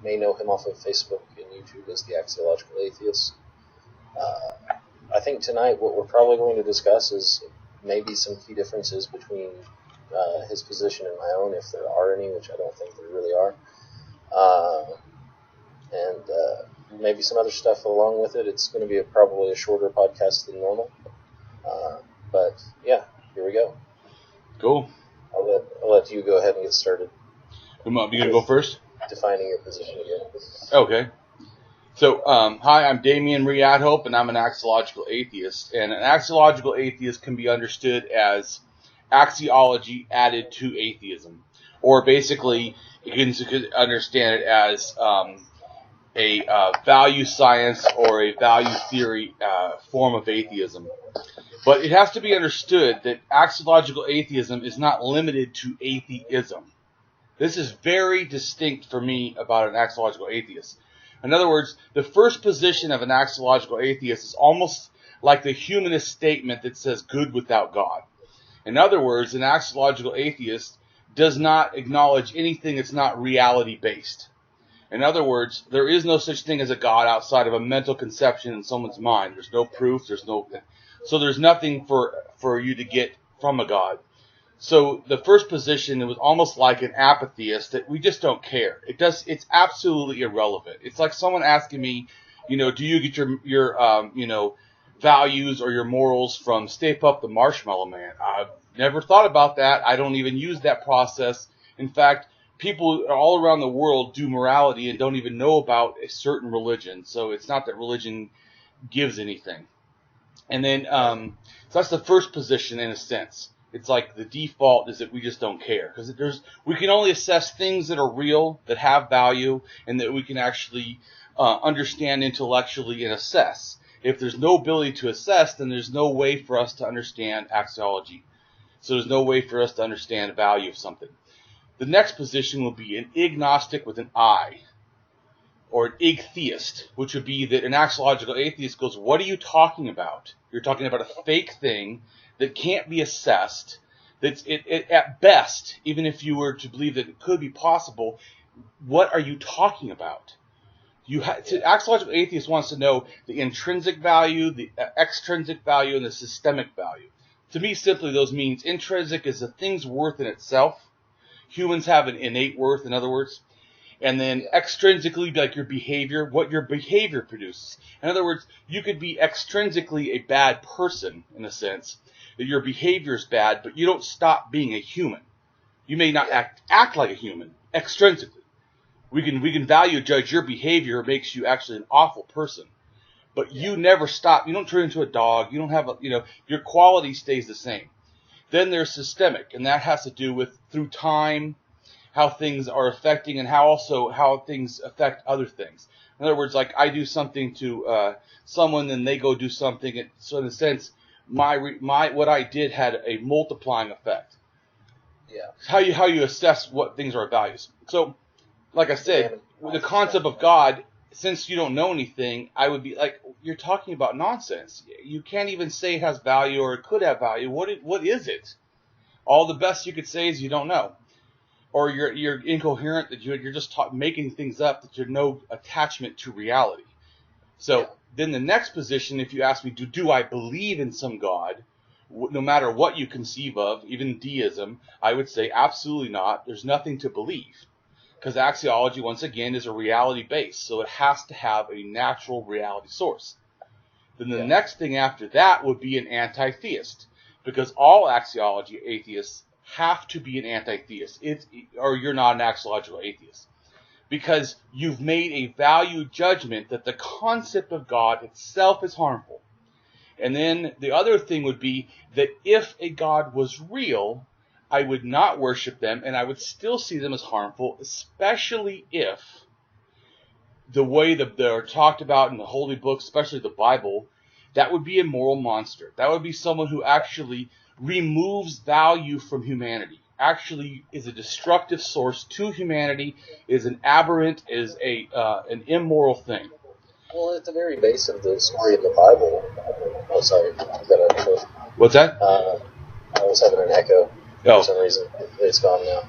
may know him off of Facebook and YouTube as the Axiological Atheist. I think tonight what we're probably going to discuss is maybe some key differences between his position and my own, if there are any, which I don't think there really are. And maybe some other stuff along with it. It's going to be probably a shorter podcast than normal. But yeah, here we go. Cool. I'll let you go ahead and get started. You going to go first? Defining your position again. Okay. So, hi, I'm Damien re AtHope, and I'm an axiological atheist. And an axiological atheist can be understood as axiology added to atheism. Or basically, you can understand it as a value science or a value theory form of atheism. But it has to be understood that axiological atheism is not limited to atheism. This is very distinct for me about an axiological atheist. In other words, the first position of an axiological atheist is almost like the humanist statement that says good without God. In other words, an axiological atheist does not acknowledge anything that's not reality-based. In other words, there is no such thing as a God outside of a mental conception in someone's mind. There's no proof, so there's nothing for you to get from a God. So the first position, it was almost like an apatheist, that we just don't care. It's absolutely irrelevant. It's like someone asking me, do you get your values or your morals from Stay Puft the Marshmallow Man? I've never thought about that. I don't even use that process. In fact, people all around the world do morality and don't even know about a certain religion. So it's not that religion gives anything. And then, so that's the first position in a sense. It's like the default is that we just don't care, because we can only assess things that are real, that have value, and that we can actually understand intellectually and assess. If there's no ability to assess, then there's no way for us to understand axiology. So there's no way for us to understand the value of something. The next position will be an agnostic with an I, or an atheist, which would be that an axiological atheist goes, what are you talking about? You're talking about a fake thing that can't be assessed, that's at best, even if you were to believe that it could be possible, what are you talking about? Axiological atheist wants to know the intrinsic value, the extrinsic value, and the systemic value. To me, simply, those means intrinsic is a thing's worth in itself. Humans have an innate worth, in other words. And then extrinsically, like your behavior, what your behavior produces. In other words, you could be extrinsically a bad person, in a sense, that your behavior is bad, but you don't stop being a human. You may not act like a human, extrinsically. We can value judge your behavior makes you actually an awful person. But you never stop. You don't turn into a dog. You don't have your quality stays the same. Then there's systemic, and that has to do with through time, how things are affecting, and how things affect other things. In other words, like I do something to someone, then they go do something. So in a sense, what I did had a multiplying effect. Yeah. How you assess what things are values. So, like I said, with the concept of God, since you don't know anything, I would be like, you're talking about nonsense. You can't even say it has value or it could have value. What is it? All the best you could say is you don't know. Or you're incoherent, that you're just making things up, that you're no attachment to reality. So then the next position, if you ask me, do I believe in some God, no matter what you conceive of, even deism, I would say absolutely not. There's nothing to believe. Because axiology, once again, is a reality base, so it has to have a natural reality source. Then the next thing after that would be an anti-theist, because all axiology atheists have to be an anti-theist, or you're not an axiological atheist. Because you've made a value judgment that the concept of God itself is harmful. And then the other thing would be that if a God was real, I would not worship them, and I would still see them as harmful, especially if the way that they're talked about in the holy books, especially the Bible, that would be a moral monster. That would be someone who actually removes value from humanity, actually is a destructive source to humanity, is an aberrant, is an immoral thing. Well, at the very base of the story in the Bible, What's that? I was having an echo for some reason. It's gone now.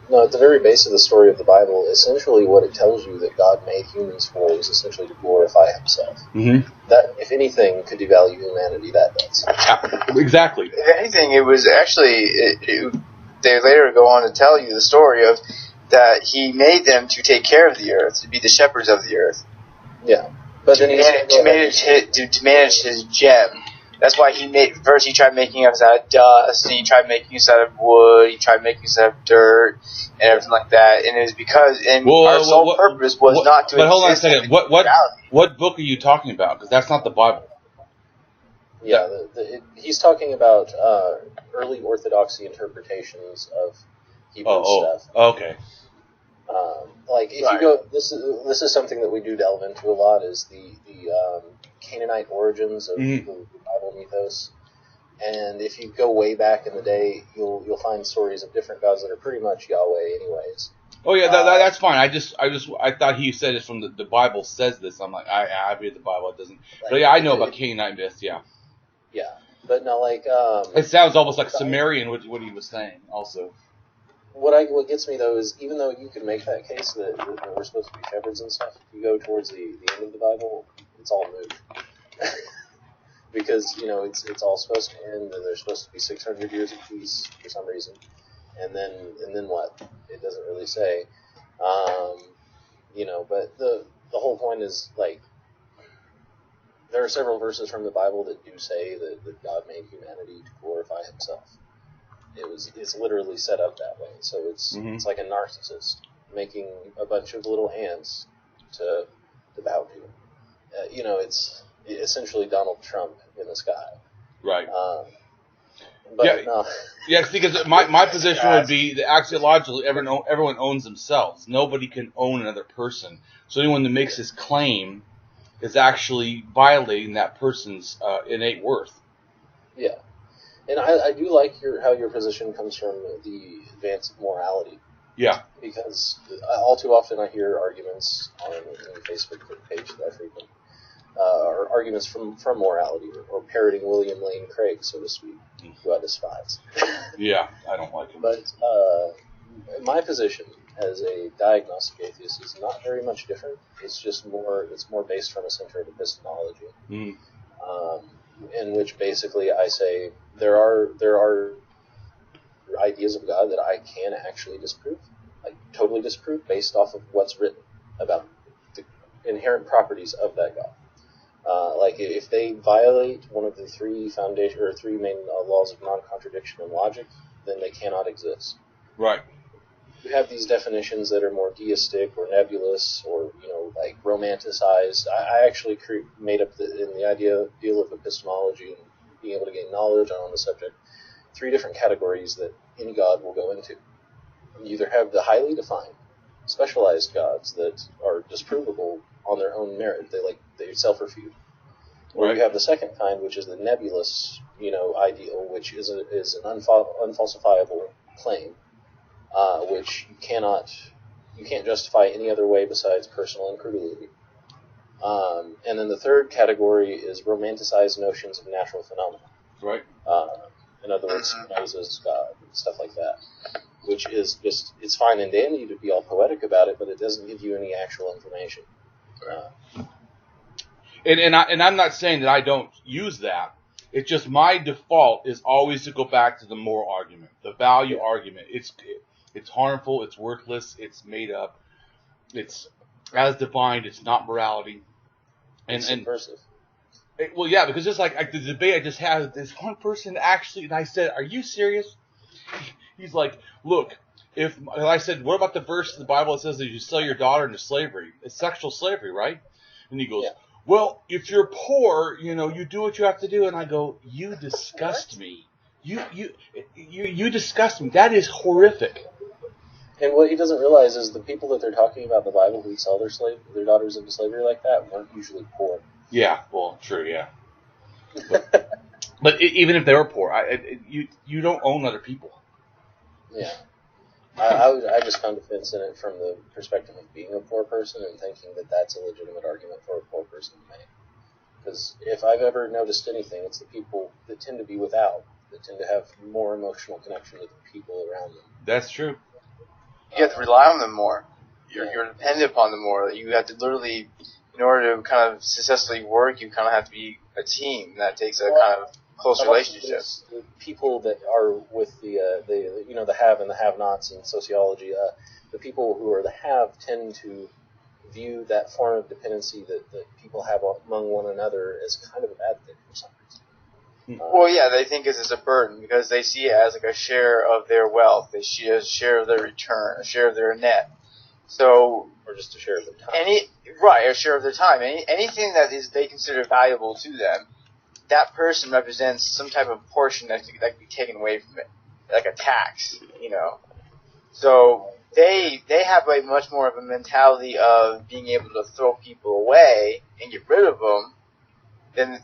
No, at the very base of the story of the Bible, essentially what it tells you that God made humans for is essentially to glorify himself. Mm-hmm. That, if anything, could devalue humanity, that does. Exactly. If anything, it was actually, they later go on to tell you the story of that he made them to take care of the earth, to be the shepherds of the earth. Yeah. But then to manage his gem. That's why first he tried making us out of dust, and he tried making us out of wood, he tried making us out of dirt, and everything like that. And it was because, our sole purpose was not to. But hold on a second. What book are you talking about? Because that's not the Bible. Yeah, he's talking about early Orthodoxy interpretations of Hebrew stuff. Okay. Like if you go, this is something that we do delve into a lot, is the Canaanite origins of the Bible mythos. And if you go way back in the day, you'll find stories of different gods that are pretty much Yahweh, anyways. Oh yeah, that's fine. I thought he said it from the Bible says this. I'm like, I read the Bible. It doesn't. But yeah, I know about Canaanite myths. Yeah. Yeah, but no, like it sounds almost like Sumerian what he was saying. Also, what gets me though is even though you can make that case that we're supposed to be shepherds and stuff, if you go towards the end of the Bible, it's all moot. Because it's all supposed to end, and there's supposed to be 600 years of peace for some reason, and then what? It doesn't really say. But the whole point is like there are several verses from the Bible that do say that God made humanity to glorify himself. It's literally set up that way. So it's like a narcissist making a bunch of little ants to bow to. It's essentially Donald Trump in the sky. Right. But yeah. no. Yes, because my position would be that axiologically everyone owns themselves. Nobody can own another person. So anyone that makes this claim is actually violating that person's innate worth. Yeah. And I do like how your position comes from the advance of morality. Yeah. Because all too often I hear arguments on the Facebook page that I frequent, or arguments from morality, or parroting William Lane Craig, so to speak, who I despise. Yeah, I don't like him. But my position as a diagnostic atheist is not very much different. It's just more based from a center of epistemology. In which basically I say there are ideas of God that I can actually disprove, like totally disprove, based off of what's written about the inherent properties of that God. Like if they violate one of the three main laws of non-contradiction and logic, then they cannot exist. Right. You have these definitions that are more deistic or nebulous or like romanticized. I actually made up in the deal of epistemology and being able to gain knowledge on the subject, 3 different categories that any god will go into. You either have the highly defined, specialized gods that are disprovable on their own merit. They self-refute. Or you have the second kind, which is the nebulous, ideal, which is an unfalsifiable claim, which you can't justify any other way besides personal incredulity. And then the third category is romanticized notions of natural phenomena. Right. In other words, Moses, God, stuff like that. Which is just, it's fine and dandy to be all poetic about it, but it doesn't give you any actual information. And I'm not saying that I don't use that. It's just my default is always to go back to the moral argument, the value argument. It's harmful, it's worthless, it's made up, it's as defined, it's not morality. It's subversive. Well, yeah, because just like the debate I just had, this one person actually, and I said, "Are you serious?" He's like, "Look, and I said, what about the verse in the Bible that says that you sell your daughter into slavery? It's sexual slavery, right?" And he goes, "Well, if you're poor, you do what you have to do." And I go, "You disgust me. You disgust me. That is horrific." And what he doesn't realize is the people that they're talking about in the Bible who sell their daughters into slavery like that weren't usually poor. Yeah, well, true, yeah. But even if they were poor, you don't own other people. Yeah. I just found offense in it from the perspective of being a poor person and thinking that that's a legitimate argument for a poor person to make. Because if I've ever noticed anything, it's the people that tend to be without that tend to have more emotional connection to the people around them. That's true. You have to rely on them more. You're dependent upon them more. You have to literally, in order to kind of successfully work, you kind of have to be a team. That takes a kind of close relationship. The people that are with the have and the have-nots in sociology, the people who are the have tend to view that form of dependency that people have among one another as kind of a bad thing for some reason. Well, yeah, they think it's a burden because they see it as like a share of their wealth, they see it as a share of their return, a share of their net. So, or just a share of their time. A share of their time. Anything that they consider valuable to them, that person represents some type of portion that can be taken away from it, like a tax, So they have a much more of a mentality of being able to throw people away and get rid of them than,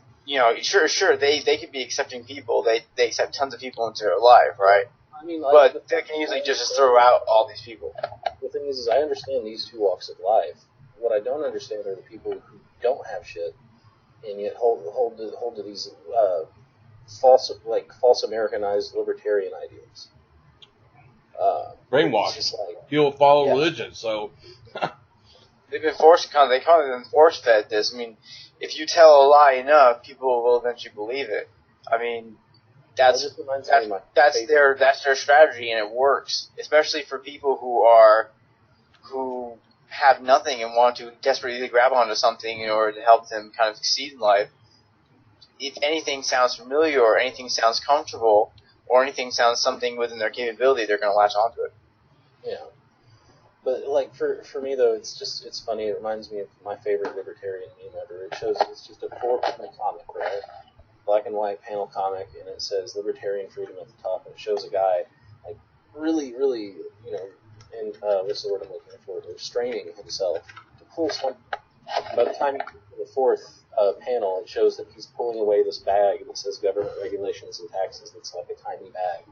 sure, they could be accepting people. They accept tons of people into their life, right? I mean, but they can easily just throw out all these people. The thing is I understand these two walks of life. What I don't understand are the people who don't have shit and yet hold to these false Americanized libertarian ideals. Brainwashed. He'll follow religion, so they've been they been force-fed this. I mean, if you tell a lie enough, people will eventually believe it. I mean, that's their strategy, and it works, especially for people who have nothing and want to desperately grab onto something in order to help them kind of succeed in life. If anything sounds familiar or anything sounds comfortable or anything sounds something within their capability, they're going to latch onto it. Yeah. But for me though, it's funny. It reminds me of my favorite libertarian meme ever. It's just a 4-panel comic, right? Black and white panel comic, and it says libertarian freedom at the top, and it shows a guy really, really, and what's the word I'm looking for? Restraining himself to pull something. By the time you get to the fourth panel, it shows that he's pulling away this bag that says government regulations and taxes. That's like a tiny bag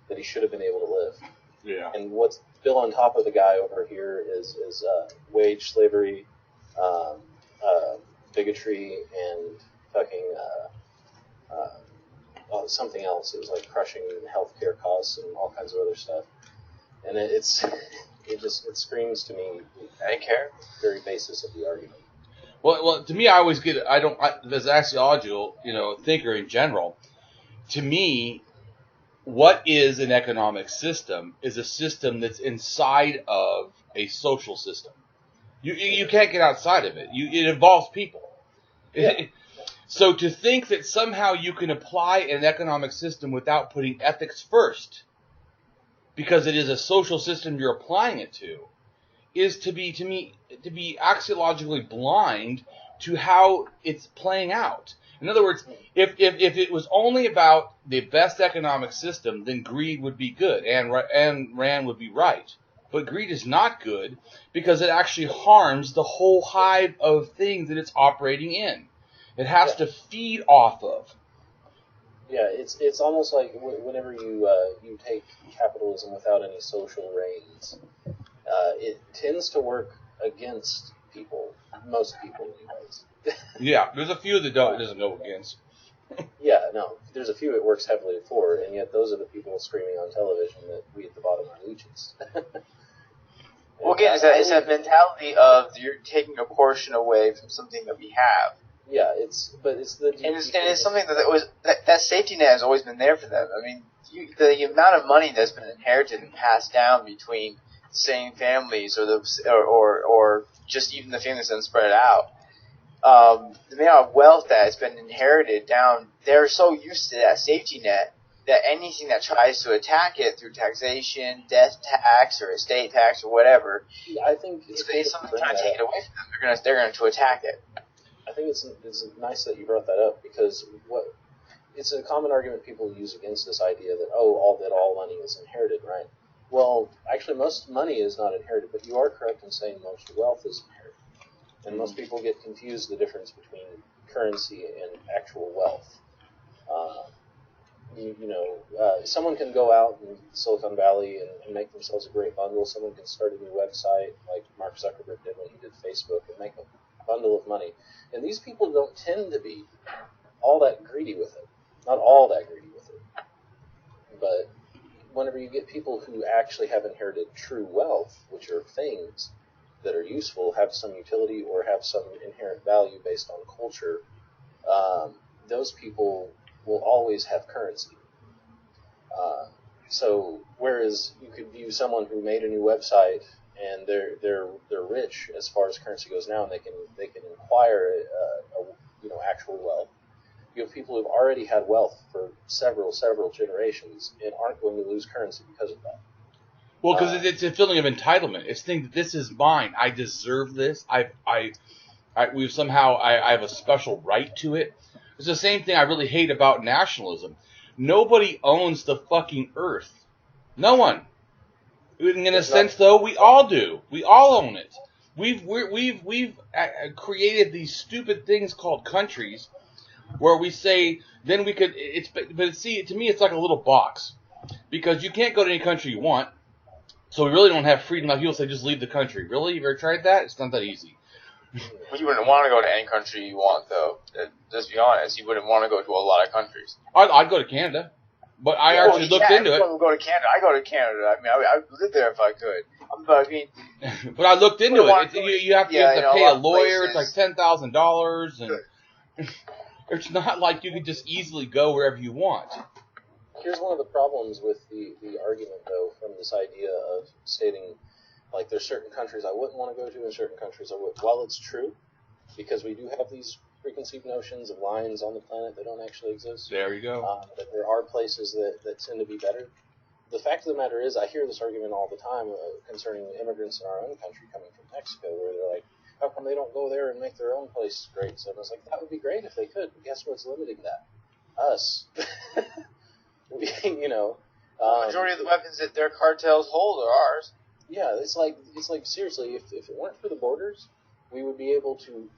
that he should have been able to lift. Yeah. And what's still on top of the guy over here is wage slavery, bigotry, and fucking something else. It was like crushing healthcare costs and all kinds of other stuff. And it screams to me the very basis of the argument. Well, to me, I always get as an axiological, thinker in general, to me, what is an economic system is a system that's inside of a social system. You can't get outside of it. It involves people. Yeah. So to think that somehow you can apply an economic system without putting ethics first, because it is a social system you're applying it to, is to be axiologically blind to how it's playing out. In other words, if it was only about the best economic system, then greed would be good and Rand would be right. But greed is not good because it actually harms the whole hive of things that it's operating in. It has to feed off of. Yeah, it's almost like whenever you take capitalism without any social reins, it tends to work against people, most people anyways. Yeah, there's a few that it doesn't go against. Yeah, no, there's a few it works heavily for, and yet those are the people screaming on television that we at the bottom are leeches. Well, again, it's that mentality of you're taking a portion away from something that we have. Yeah, it's something that safety net has always been there for them. I mean, the amount of money that's been inherited and passed down between same families or just even the families that have spread out. The amount of wealth that has been inherited down, they're so used to that safety net that anything that tries to attack it through taxation, death tax, or estate tax, or whatever, I think if someone's trying to take it away from them, they're going to attack it. I think it's nice that you brought that up because it's a common argument people use against this idea that all money is inherited, right? Well, actually, most money is not inherited, but you are correct in saying most wealth is inherited. And most people get confused the difference between currency and actual wealth. Someone can go out in Silicon Valley and make themselves a great bundle. Someone can start a new website like Mark Zuckerberg did when he did Facebook and make a bundle of money. And these people don't tend to be all that greedy with it. Not all that greedy with it. But whenever you get people who actually have inherited true wealth, which are things that are useful, have some utility, or have some inherent value based on culture, those people will always have currency. So whereas you could view someone who made a new website and they're rich as far as currency goes now, and they can acquire actual wealth. You have people who've already had wealth for several generations and aren't going to lose currency because of that. Well, because it's a feeling of entitlement. It's thinking that this is mine. I deserve this. I have a special right to it. It's the same thing I really hate about nationalism. Nobody owns the fucking earth. No one. In a sense, though, we all do. We all own it. We've created these stupid things called countries, where we say then we could. But see, to me, it's like a little box, because you can't go to any country you want. So we really don't have freedom. Like people say, just leave the country. Really? You've ever tried that? It's not that easy. Well, you wouldn't want to go to any country you want, though. Let's be honest. You wouldn't want to go to a lot of countries. I'd go to Canada, but I actually looked into it. Go to Canada. I go to Canada. I mean, I live there if I could. But I mean, but I looked into it. You have to pay a lawyer. It's like $10,000, and it's not like you can just easily go wherever you want. Here's one of the problems with the argument, though, from this idea of stating, like, there's certain countries I wouldn't want to go to and certain countries I would. While it's true, because we do have these preconceived notions of lines on the planet that don't actually exist. There you go. That there are places that tend to be better. The fact of the matter is, I hear this argument all the time concerning immigrants in our own country coming from Mexico, where they're like, how come they don't go there and make their own place great? So I was like, that would be great if they could, but guess what's limiting that? Us. The majority of the weapons that their cartels hold are ours. Yeah, it's like seriously, if it weren't for the borders, we would be able to,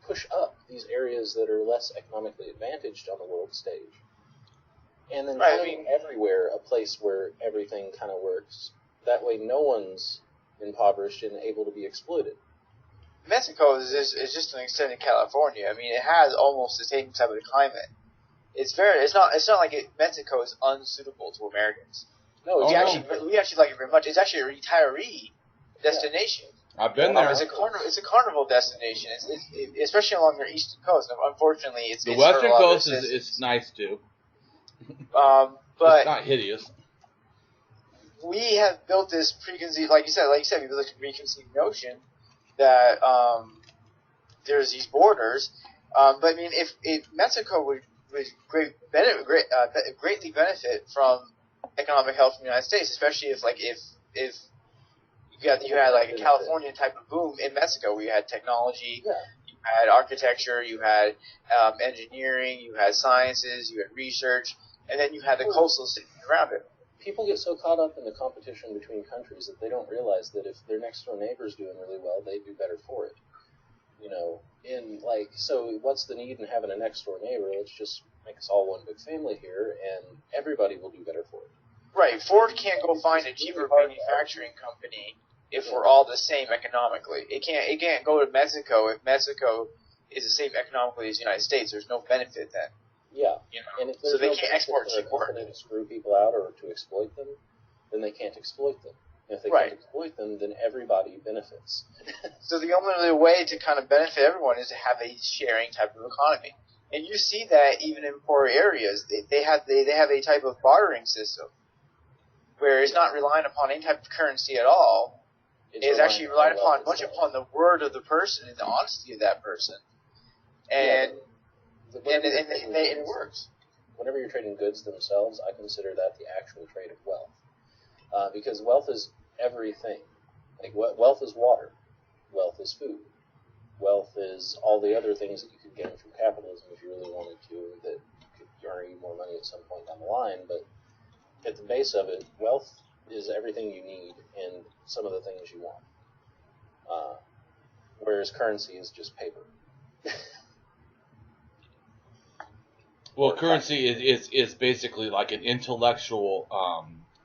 push up these areas that are less economically advantaged on the world stage, and then everywhere a place where everything kind of works. That way, no one's impoverished and able to be exploited. Mexico is just an extended California. I mean, it has almost the same type of climate. It's not like Mexico is unsuitable to Americans. No, we actually like it very much. It's actually a retiree destination. I've been there. It's a carnival destination. It's especially along their eastern coast. Unfortunately, it's the western coast is nice too. But it's not hideous. We have built this preconceived, like you said, we built a preconceived notion that there's these borders. But I mean, if Mexico would greatly benefit from economic help from the United States, especially if you had like a California type of boom in Mexico, where you had technology, you had architecture, you had engineering, you had sciences, you had research, and then you had the coastal cities around it. People get so caught up in the competition between countries that they don't realize that if their next door neighbor is doing really well, they do better for it. So what's the need in having a next door neighbor? Let's just make us all one big family here, and everybody will do better for it. Right. Ford can't go find a cheaper manufacturing company if we're all the same economically. It can't go to Mexico if Mexico is the same economically as the United States. There's no benefit then. Yeah. And if so they can't export cheap work. To screw people out or to exploit them, then they can't exploit them. If they can't exploit them, then everybody benefits. So the only way to kind of benefit everyone is to have a sharing type of economy. And you see that even in poor areas, they have a type of bartering system where it's not relying upon any type of currency at all. It's actually relying much upon the word of the person and the honesty of that person. And it works. Whenever you're trading goods themselves, I consider that the actual trade of wealth. Because wealth is everything. Like, wealth is water. Wealth is food. Wealth is all the other things that you could gain from capitalism if you really wanted to, that could earn you more money at some point down the line. But at the base of it, wealth is everything you need and some of the things you want. Whereas currency is just paper. Well, currency is basically like an intellectual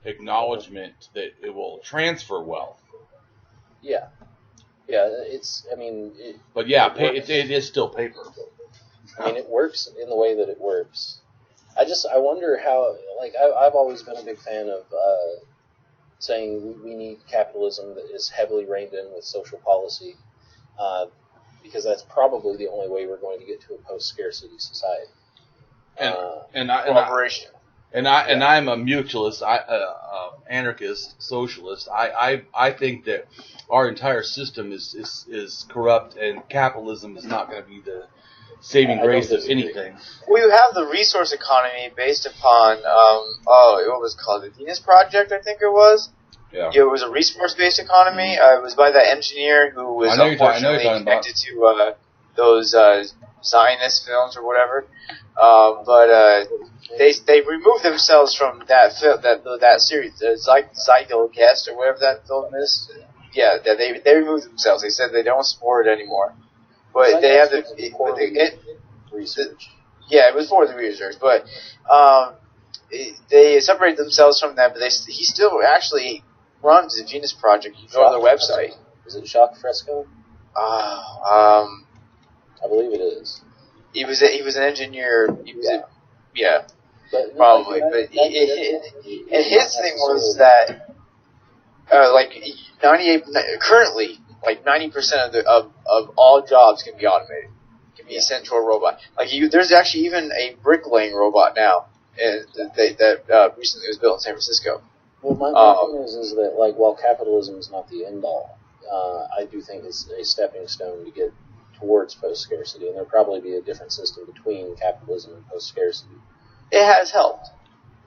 acknowledgement that it will transfer wealth. Yeah. Yeah, it is still paper. I mean, it works in the way that it works. I wonder how, like, I've always been a big fan of saying we need capitalism that is heavily reined in with social policy, because that's probably the only way we're going to get to a post-scarcity society. Cooperation. And I'm a mutualist, anarchist, socialist. I think that our entire system is corrupt, and capitalism is not going to be the saving grace of anything. Well, you have the resource economy based upon what was it called, the Venus Project, I think it was. Yeah. It was a resource-based economy. It was by that engineer who was unfortunately connected to those Zionist films or whatever. But they removed themselves from that series, Zeitgeist or whatever that film is. Yeah, they removed themselves. They said they don't support it anymore. But they have research. Yeah, it was for the research, but they separated themselves from that. But he still actually runs the Venus Project. You go to their website. Is it Shock Fresco? I believe it is. He was an engineer. But, probably. But his thing was that like 98 currently. Like 90% of all jobs can be automated, can be sent to a robot. Like there's actually even a bricklaying robot now that recently was built in San Francisco. Well, my point is that, like, while capitalism is not the end all, I do think it's a stepping stone to get towards post-scarcity, and there'll probably be a different system between capitalism and post-scarcity. It has helped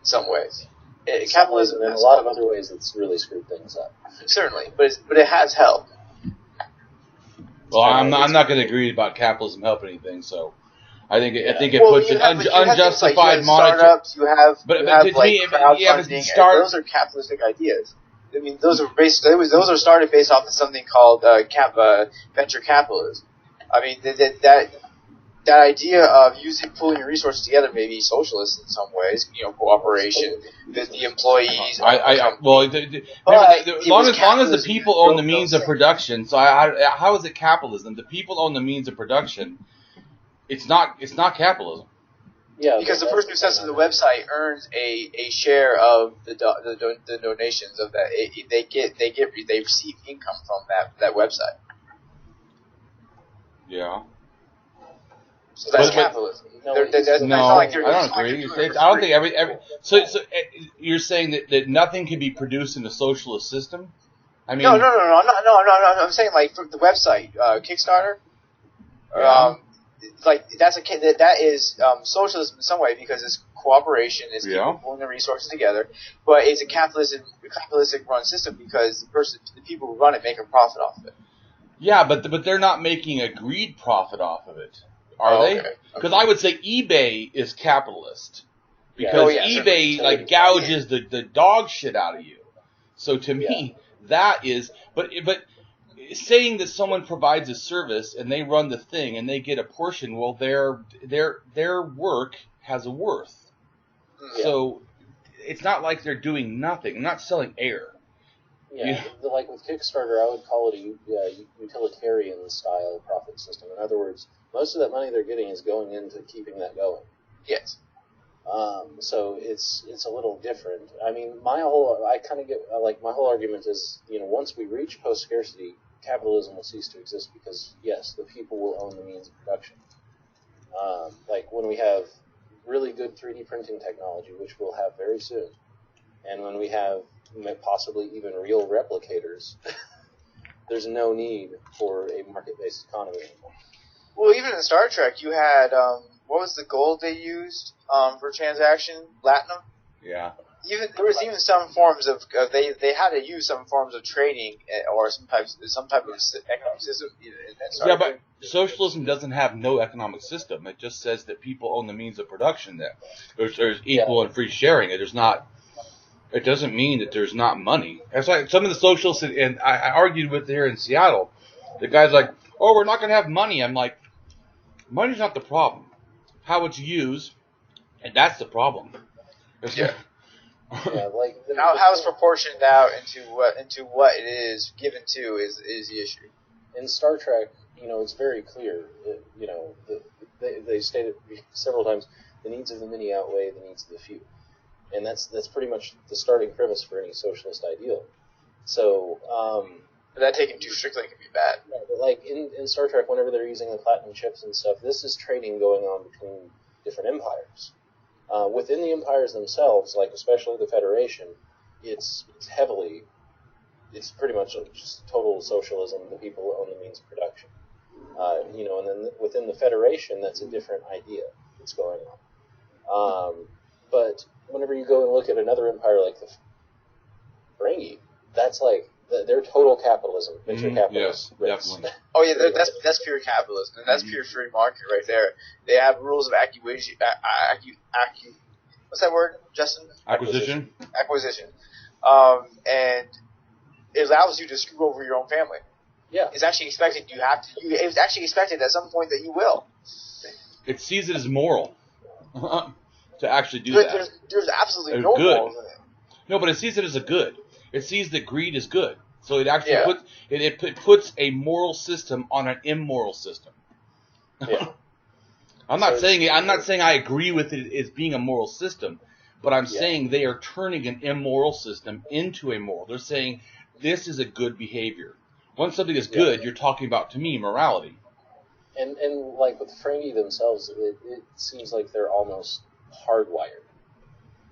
in some ways. Capitalism, in a lot of other ways, it's really screwed things up. Certainly, but it has helped. Well, I'm not going to agree about capitalism helping anything. So, I think it puts an unjustified monetary. You have crowdfunding. Those are capitalistic ideas. I mean, those are started based off of something called venture capitalism. I mean, that idea of pooling your resources together may be socialist in some ways. Cooperation with the employees. As long as the people own the means of production. So how is it capitalism? The people own the means of production. It's not capitalism. Yeah, because the person who sets up the website earns a share of the donations of that. They receive income from that website. Yeah. So that's capitalism. I don't agree. I don't think every so you're saying that nothing can be produced in a socialist system? I mean, no. I'm saying, like, for the website, Kickstarter. Yeah. That is socialism in some way, because it's cooperation, it's people pulling their resources together. But it's a capitalistic run system because the people who run it make a profit off of it. Yeah, but they're not making a greed profit off of it. Are they? Because I would say eBay is capitalist. Because eBay gouges the dog shit out of you. So to me, that is... But saying that someone provides a service and they run the thing and they get a portion, well, their work has a worth. Yeah. So it's not like they're doing nothing. They're not selling air. Yeah, like with Kickstarter, I would call it a utilitarian-style profit system. In other words, most of that money they're getting is going into keeping that going. Yes. So it's a little different. I mean, my whole argument is, once we reach post-scarcity, capitalism will cease to exist because, yes, the people will own the means of production. Like when we have really good 3D printing technology, which we'll have very soon, and when we have possibly even real replicators, there's no need for a market-based economy anymore. Well, even in Star Trek, you had, what was the gold they used for transaction? Platinum? Yeah. There was even some forms of they had to use some forms of trading or some type of economic system. Yeah, but socialism doesn't have no economic system. It just says that people own the means of production. That there's equal and free sharing. It doesn't mean that there's not money. It's like some of the socialists, and I argued with here in Seattle. The guy's like, "Oh, we're not going to have money." I'm like, "Money's not the problem. How it's used, and that's the problem." Yeah. Like how it's proportioned out into what it is given to is the issue. In Star Trek, it's very clear. They stated several times the needs of the many outweigh the needs of the few. And that's pretty much the starting premise for any socialist ideal. So, but that taken too strictly can be bad. Yeah, but like in Star Trek, whenever they're using the platinum chips and stuff, this is trading going on between different empires. Within the empires themselves, like especially the Federation, it's pretty much just total socialism. The people own the means of production. And then within the Federation, that's a different idea that's going on. But whenever you go and look at another empire like the Ferengi, that's like they're total capitalism, venture capitalists. Yes, definitely. Oh yeah, that's pure capitalism, and that's pure free market right there. They have rules of acquisition. What's that word, Justin? Acquisition. And it allows you to screw over your own family. Yeah, it's actually expected it's actually expected at some point that you will. It sees it as moral to actually do that. There's absolutely no morals in it. No, but it sees it as a good. It sees that greed is good, so it actually puts a moral system on an immoral system. Yeah. I'm not saying I agree with it as being a moral system, but I'm saying they are turning an immoral system into a moral. They're saying this is a good behavior. Once something is good, you're talking about, to me, morality. And like with the Ferengi themselves, it seems like they're almost hardwired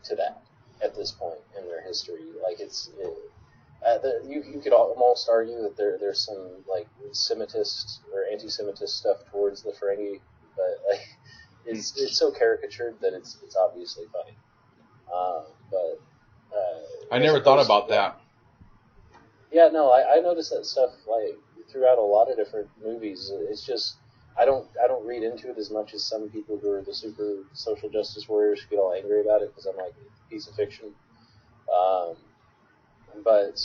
to that at this point in their history. Like you could almost argue that there's some like Semitist or anti-Semitist stuff towards the Ferengi, but like it's so caricatured that it's obviously funny. I never thought about that. Yeah, no, I noticed that stuff like throughout a lot of different movies. It's just I don't read into it as much as some people who are the super social justice warriors who get all angry about it because I'm like, it's a piece of fiction. But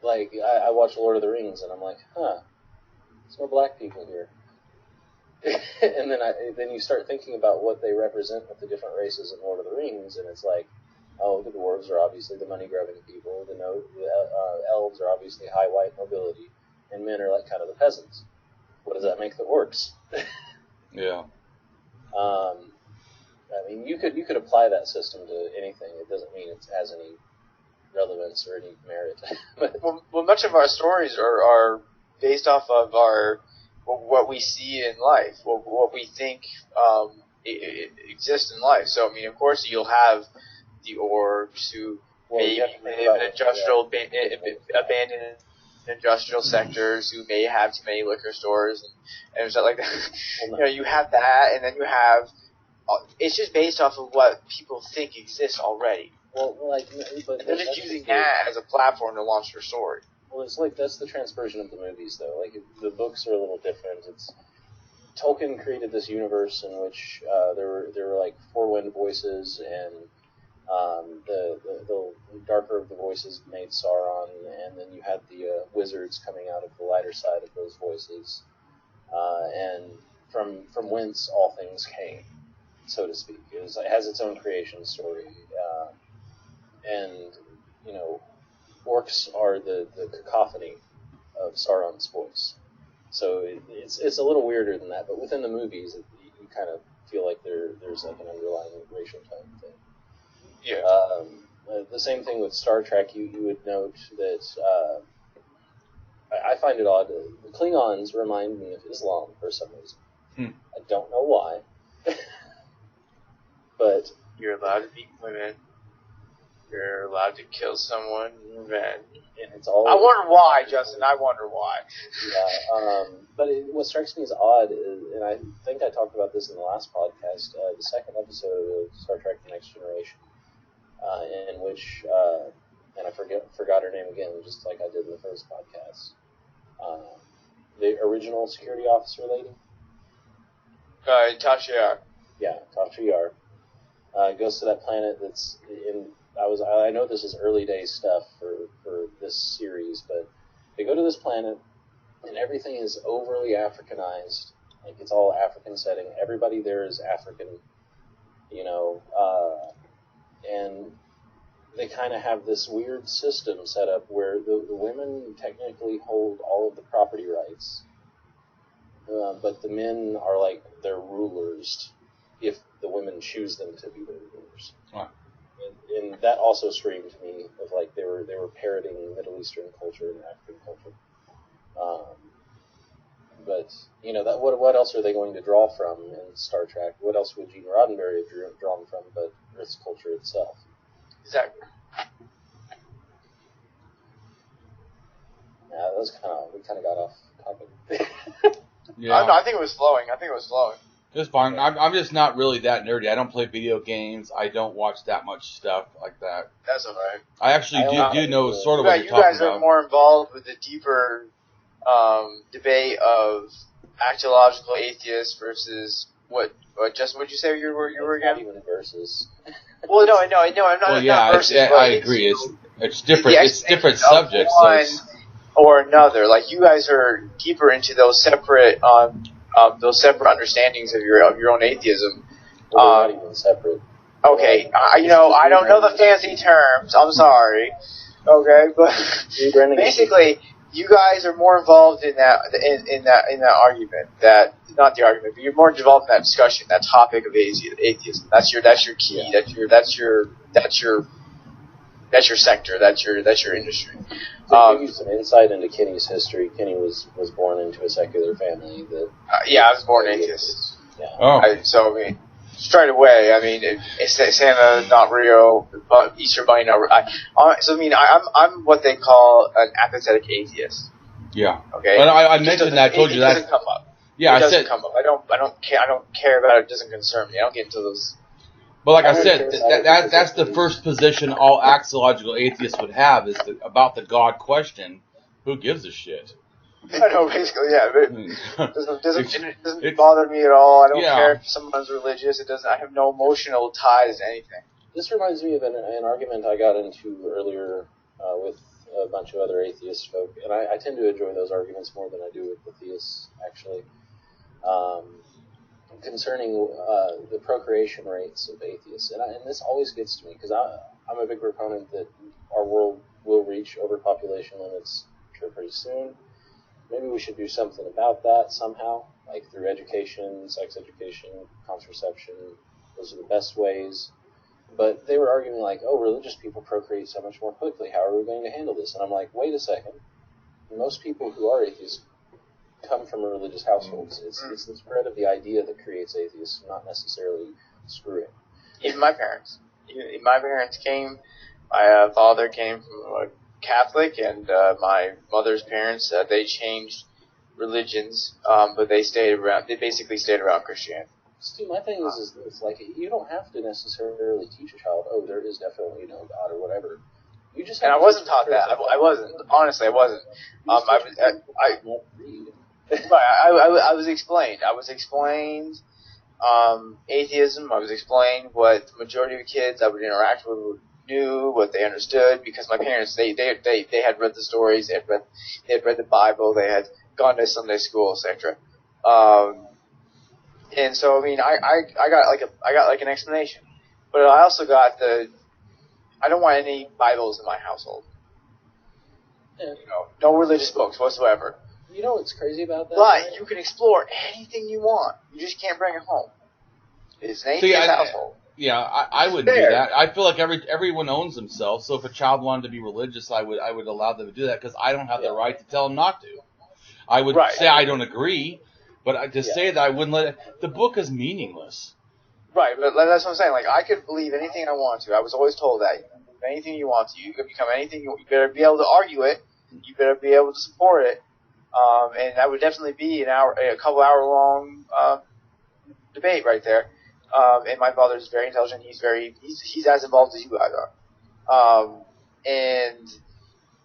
like I watch Lord of the Rings and I'm like, there's no black people here. And then you start thinking about what they represent with the different races in Lord of the Rings, and it's like, oh, the dwarves are obviously the money-grubbing people. The elves are obviously high white nobility, and men are like kind of the peasants. What does that make the orcs? Yeah. I mean, you could apply that system to anything. It doesn't mean it has any relevance or any merit. well, much of our stories are based off of what we see in life, what we think exists in life. So, I mean, of course, you'll have the orcs who maybe live in abandoned industrial sectors, who may have too many liquor stores and stuff like that. You have that, and then you have. It's just based off of what people think exists already. But they're just using that as a platform to launch their story. Well, it's like that's the transversion of the movies, though. Like the books are a little different. Tolkien created this universe in which there were like four wind voices, and the darker of the voices made Sauron, and then you had the wizards coming out of the lighter side of those voices, and from whence all things came, so to speak. It has its own creation story, and orcs are the cacophony of Sauron's voice. So it's a little weirder than that, but within the movies, you kind of feel like there's like an underlying racial type thing. Yeah. The same thing with Star Trek. You would note that I find it odd. The Klingons remind me of Islam for some reason. I don't know why, but you're allowed to beat women. You're allowed to kill someone in revenge. And it's all. I wonder why, Justin. I wonder why. Yeah. But what strikes me as odd is, and I think I talked about this in the last podcast, the second episode of Star Trek: The Next Generation, in which, and I forgot her name again, just like I did in the first podcast. The original security officer lady. Tasha Yar. Yeah, Tasha Yar. Goes to that planet that's in. I know this is early days stuff for this series, but they go to this planet and everything is overly Africanized. Like it's all African setting. Everybody there is African, and they kind of have this weird system set up where the women technically hold all of the property rights, but the men are like their rulers. If the women choose them to be rulers. Huh. And that also screamed to me of like they were parroting Middle Eastern culture and African culture. But that what else are they going to draw from in Star Trek? What else would Gene Roddenberry have drawn from but Earth's culture itself? Exactly. Yeah, we kind of got off topic. Yeah. I think it was flowing. It's fine. I'm just not really that nerdy. I don't play video games. I don't watch that much stuff like that. That's all right. I actually do know sort of what you're You talking guys about. are more involved with the deeper debate of axiological atheists versus what Justin, would you say you were again? Not even versus. Well, no, I'm not. Well, yeah, not versus, I agree. It's different. It's different subjects. So One or another. Like you guys are deeper into those separate understandings of your own atheism. Well, they're not even separate. Okay, I don't know the fancy terms. I'm sorry. Okay, but basically, you guys are more involved in that argument. That not the argument, but you're more involved in that discussion, that topic of atheism. That's your key. Yeah. That's your sector. That's your industry. To give you some insight into Kenny's history, Kenny was born into a secular family that. I was born atheist. Yeah. oh, Straight away, it's Santa not real, Easter Bunny not real. I'm what they call an apathetic atheist. yeah. Okay. But I mentioned that. I told you that. It doesn't come up. Yeah, it doesn't I said. come up. I don't care about it. It doesn't concern me. I don't get into those. But like I said, that's the first position all axiological atheists would have is about the God question. Who gives a shit? I know, basically, yeah. It doesn't bother me at all. I don't care if someone's religious. It doesn't. I have no emotional ties to anything. This reminds me of an argument I got into earlier with a bunch of other atheist folk, and I tend to enjoy those arguments more than I do with the theists, actually. Concerning the procreation rates of atheists, and this always gets to me because I'm a big proponent that our world will reach overpopulation limits pretty soon. Maybe we should do something about that somehow, like through education, sex education, contraception. Those are the best ways. But they were arguing like, oh, religious people procreate so much more quickly. How are we going to handle this? And I'm like, wait a second. Most people who are atheists come from religious households. It's the spread of the idea that creates atheists, not necessarily screwing. Even my parents. My parents came. My father came from a Catholic, and my mother's parents, they changed religions, but they stayed around. They basically stayed around Christianity. See, my thing is it's like you don't have to necessarily teach a child, oh, there is definitely no God or whatever. You just have and I wasn't taught that. I wasn't. Honestly, I wasn't. I was explained. Atheism. I was explained what the majority of the kids I would interact with knew, what they understood, because my parents they had read the stories, they had read the Bible, they had gone to Sunday school, etc. And so I got like an explanation, but I also got I don't want any Bibles in my household. Yeah. No religious books whatsoever. You know what's crazy about that? But you can explore anything you want. You just can't bring it home. It's an atheist household. Yeah, I wouldn't do that. I feel like everyone owns themselves. So if a child wanted to be religious, I would allow them to do that because I don't have the right to tell them not to. I would say I don't agree, but to say that I wouldn't let it. The book is meaningless. Right, but that's what I'm saying. Like I could believe anything I want to. I was always told that you can believe anything you want to. You can become anything. You better be able to argue it. You better be able to support it. And that would definitely be a couple hour long debate right there. And my father's very intelligent. He's as involved as you guys are. And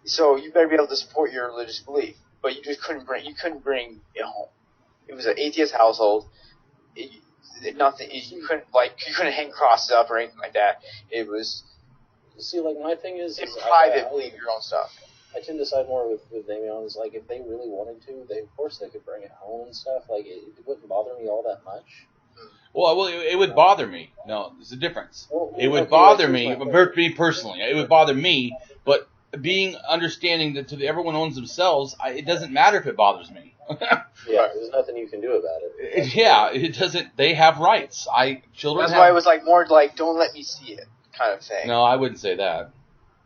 so you better be able to support your religious belief, but you just couldn't bring it home. It was an atheist household. You couldn't hang crosses up or anything like that. It was. See, like my thing is private. Believe your own stuff. I tend to side more with Damien. Is like if they really wanted to, of course they could bring it home and stuff. Like it wouldn't bother me all that much. Well, it would bother me. No, there's a difference. Well, it would bother me, me personally. It would bother me, but being understanding that everyone owns themselves, it doesn't matter if it bothers me. Yeah, there's nothing you can do about it. Yeah, it doesn't. They have rights. Children. That's why it was like more like "don't let me see it" kind of thing. No, I wouldn't say that.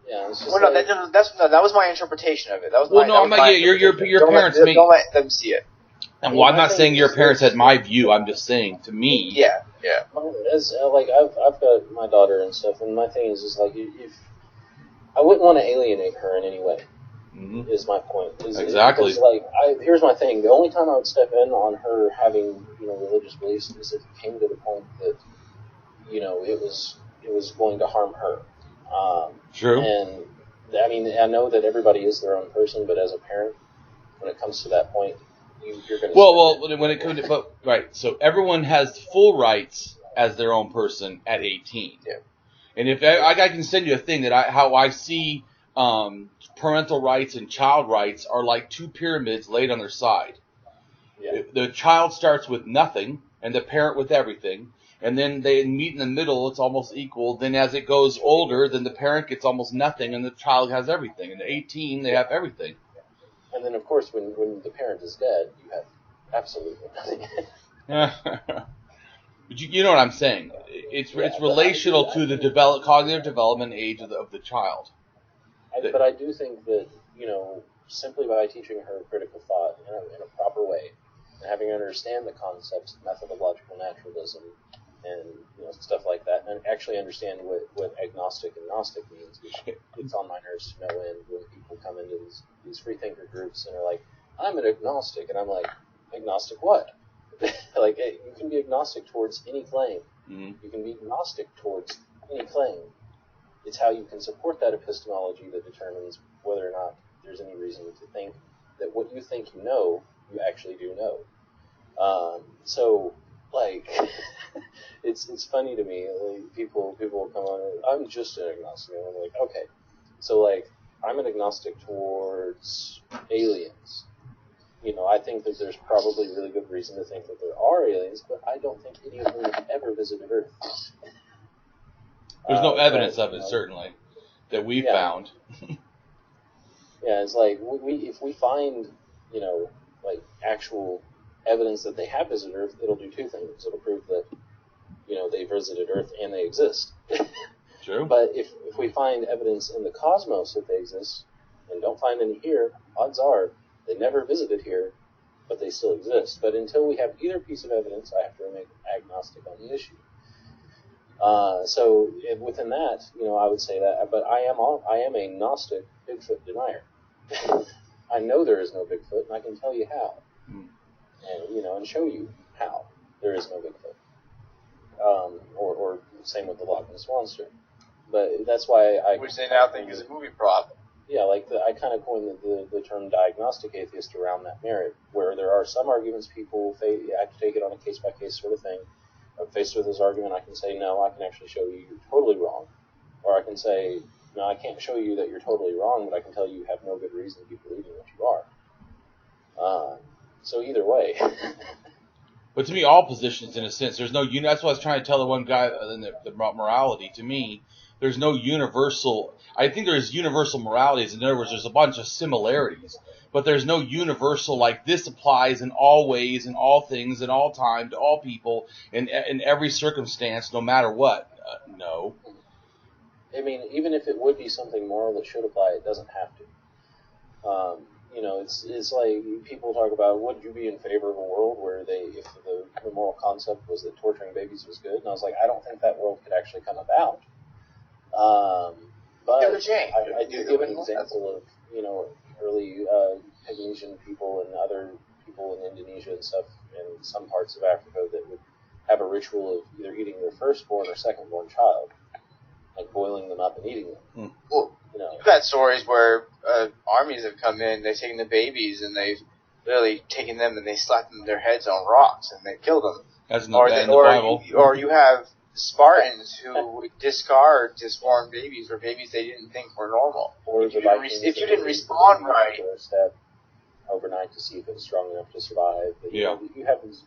Yeah, it's just well, no, that was my interpretation of it. That was well, my, no, that I'm was not. my Your parents make. Don't let them see it. Well, I'm not saying your parents had my view. I'm just saying, to me. Yeah. As like I've got my daughter and stuff, and my thing is like if I wouldn't want to alienate her in any way. Mm-hmm. Is my point. Exactly. Because, like, here's my thing. The only time I would step in on her having, religious beliefs is if it came to the point that, it was going to harm her. True. And I mean, I know that everybody is their own person, but as a parent, when it comes to that point, you're going to. Well, when it comes to right, so everyone has full rights as their own person at 18. Yeah. And if I can send you a thing that how I see. Parental rights and child rights are like two pyramids laid on their side. Yeah. The child starts with nothing, and the parent with everything, and then they meet in the middle. It's almost equal. Then as it goes older, then the parent gets almost nothing, and the child has everything. And at 18, they have everything. And then, of course, when the parent is dead, you have absolutely nothing. But you know what I'm saying. It's relational to the cognitive development age of the child. But I do think that, simply by teaching her critical thought in a proper way, and having her understand the concepts of methodological naturalism and stuff like that, and actually understand what agnostic and gnostic means, which it's on my nerves to no end when people come into these freethinker groups and are like, I'm an agnostic, and I'm like, agnostic what? Like, you can be agnostic towards any claim. Mm-hmm. You can be agnostic towards any claim. It's how you can support that epistemology that determines whether or not there's any reason to think that what you think you know, you actually do know. So, like, it's funny to me. Like, people will come on and I'm just an agnostic. And I'm like, okay. So, like, I'm an agnostic towards aliens. I think that there's probably really good reason to think that there are aliens, but I don't think any of them have ever visited Earth. There's no evidence of it, certainly, that we found. Yeah, it's like, if we find, like, actual evidence that they have visited Earth, it'll do two things. It'll prove that, they visited Earth and they exist. True. But if we find evidence in the cosmos that they exist, and don't find any here, odds are they never visited here, but they still exist. But until we have either piece of evidence, I have to remain agnostic on the issue. So within that, I would say that, but I am a Gnostic Bigfoot denier. I know there is no Bigfoot, and I can tell you how, and and show you how there is no Bigfoot, or same with the Loch Ness Monster. But that's why which they now think is a movie prop. Yeah, like I kind of coined the term diagnostic atheist around that merit, where there are some arguments people have to take it on a case-by-case sort of thing. I'm faced with this argument, I can say, no, I can actually show you you're totally wrong. Or I can say, no, I can't show you that you're totally wrong, but I can tell you have no good reason to be believing what you are. So either way. But to me, all positions, in a sense, there's no that's what I was trying to tell the one guy in the morality. To me, there's no universal. I think there's universal moralities. In other words, there's a bunch of similarities, but there's no universal like this applies in all ways, in all things, in all time, to all people, in every circumstance, no matter what. No. I mean, even if it would be something moral that should apply, it doesn't have to. It's like people talk about, would you be in favor of a world where if the moral concept was that torturing babies was good? And I was like, I don't think that world could actually come about. But I do give an example of, early Polynesian people and other people in Indonesia and stuff in some parts of Africa that would have a ritual of either eating their firstborn or secondborn child, like boiling them up and eating them. Well, you've got stories where armies have come in, they've taken the babies and they've literally taken them and they slapped them their heads on rocks and they killed them. That's not in the Bible. Or you have Spartans who would discard disborn babies or babies they didn't think were normal. Or if you didn't respond right. Overnight to see if it was strong enough to survive. But, you have these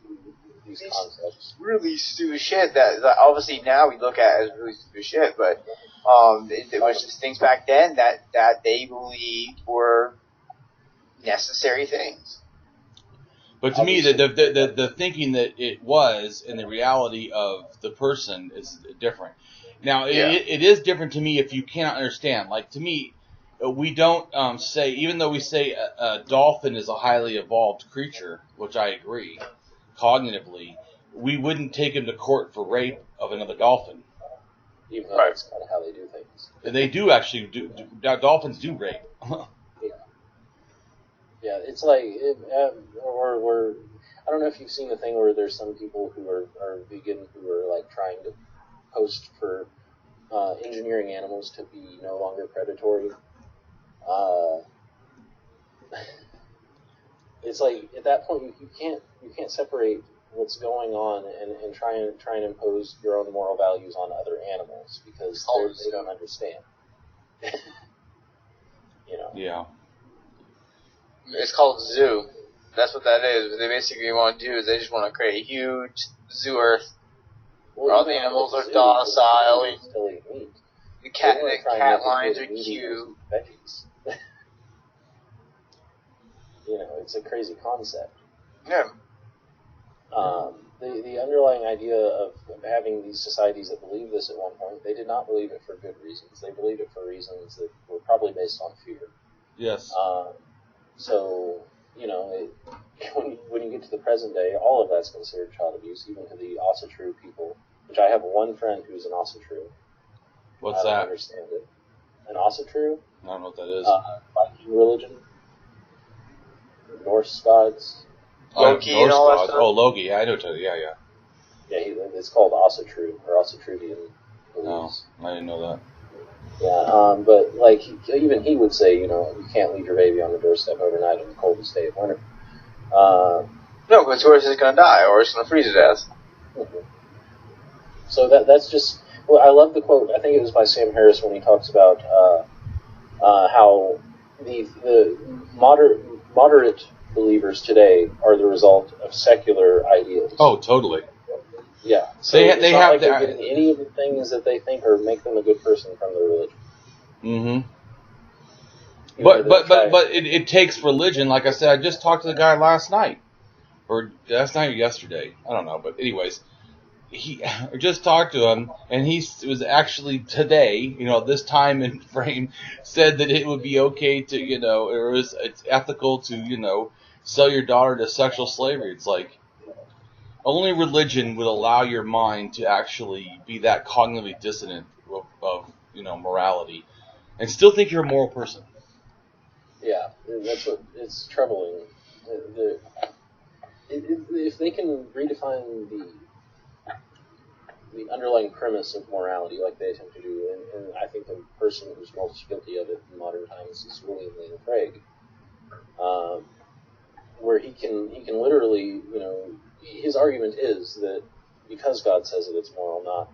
concepts. Really stupid shit that obviously now we look at as really stupid shit, but It was just things back then that they believed were necessary things. But to me, the thinking that it was and the reality of the person is different. Now, it is different to me if you cannot understand. Like, to me, we don't say, even though we say a dolphin is a highly evolved creature, which I agree, cognitively, we wouldn't take him to court for rape of another dolphin. Even though that's kind of how they do things. They do actually do. Dolphins do rape. Yeah, it's like, or I don't know if you've seen the thing where there's some people who are vegan who are like trying to post for engineering animals to be no longer predatory. It's like at that point you can't separate what's going on and try and impose your own moral values on other animals because they don't understand. Yeah. It's called zoo. That's what that is. What they basically want to do is they just want to create a huge zoo earth where all the animals are docile. The cat lions are cute. Veggies. It's a crazy concept. Yeah. The underlying idea of having these societies that believe this at one point, they did not believe it for good reasons. They believed it for reasons that were probably based on fear. Yes. So, when you get to the present day, all of that's considered child abuse, even to the Asatru people, which I have one friend who's an Asatru. What's I don't understand it. An Asatru? I don't know what that is. Viking religion. Norse gods. Loki and all that stuff. Oh, Loki. Yeah, I know. Yeah. Yeah, it's called Asatru, or Asatruvian beliefs. No, I didn't know that. Yeah, but like even he would say, you can't leave your baby on the doorstep overnight on the coldest day of winter. No, because yours is going to die, or it's going to freeze to death. Mm-hmm. So that's just. Well, I love the quote. I think it was by Sam Harris when he talks about how the moderate believers today are the result of secular ideals. Oh, totally. Yeah. So they have they're getting any of the things that they think or make them a good person from their religion. Mm-hmm. But it takes religion. Like I said, I just talked to the guy last night or yesterday. I don't know. But anyways, I just talked to him, and he was actually today, this time and frame, said that it would be okay to, it's ethical to, sell your daughter to sexual slavery. It's like, only religion would allow your mind to actually be that cognitively dissonant of morality, and still think you're a moral person. Yeah, that's what it's troubling. If they can redefine the underlying premise of morality, like they attempt to do, and I think the person who's most guilty of it in modern times is William Lane Craig, where he can literally, his argument is that because God says it, it's moral, not,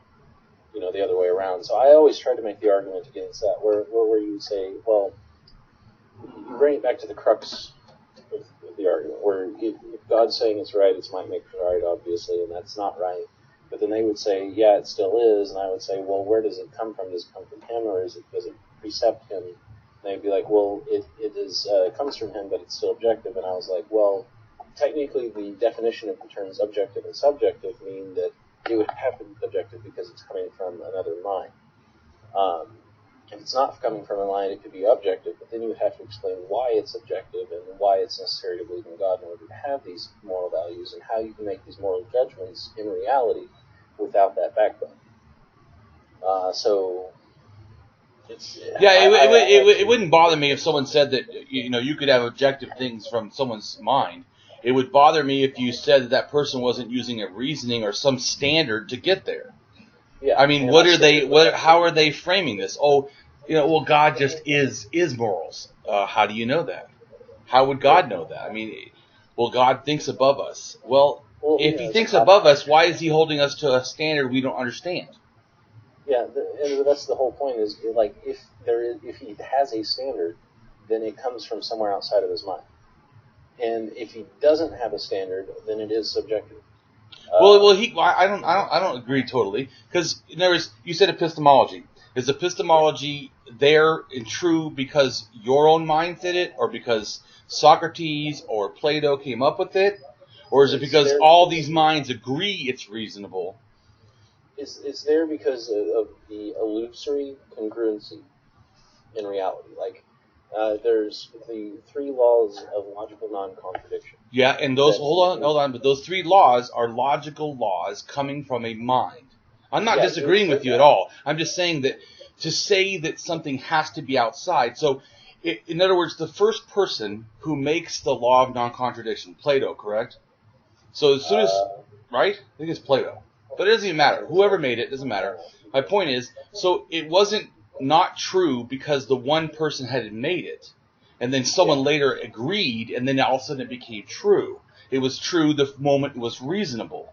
the other way around. So I always try to make the argument against that, where you would say, well, you bring it back to the crux of the argument, where if God's saying it's right, it might make it right, obviously, and that's not right. But then they would say, yeah, it still is, and I would say, well, where does it come from? Does it come from him, or does it precept him? And they'd be like, well, it comes from him, but it's still objective. And I was like, well, technically the definition of the terms objective and subjective mean that it would have to be objective because it's coming from another mind. If it's not coming from a mind, it could be objective, but then you would have to explain why it's objective and why it's necessary to believe in God in order to have these moral values and how you can make these moral judgments in reality without that backbone. It wouldn't bother me if someone said that you could have objective things from someone's mind. It would bother me if you said that person wasn't using a reasoning or some standard to get there. Yeah, I mean, how are they framing this? Oh, well, God just is morals. How do you know that? How would God know that? I mean, well, God thinks above us. Well, if he thinks above us, why is he holding us to a standard we don't understand? Yeah, and that's the whole point. Is like if he has a standard, then it comes from somewhere outside of his mind. And if he doesn't have a standard, then it is subjective. I don't agree totally, because in other words, you said epistemology. Is epistemology there and true because your own mind did it, or because Socrates or Plato came up with it? Or is it because all these minds agree it's reasonable? It's there because of the illusory congruency in reality. Like, there's the 3 laws of logical non-contradiction. Yeah, and those, hold on, but those 3 laws are logical laws coming from a mind. I'm not disagreeing with you at all. I'm just saying that to say that something has to be outside. So, in other words, the first person who makes the law of non-contradiction, Plato, correct? So as soon as, right? I think it's Plato. But it doesn't even matter. Whoever made it, doesn't matter. My point is, so it wasn't not true because the one person had made it, and then someone later agreed, and then all of a sudden it became true. It was true the moment it was reasonable.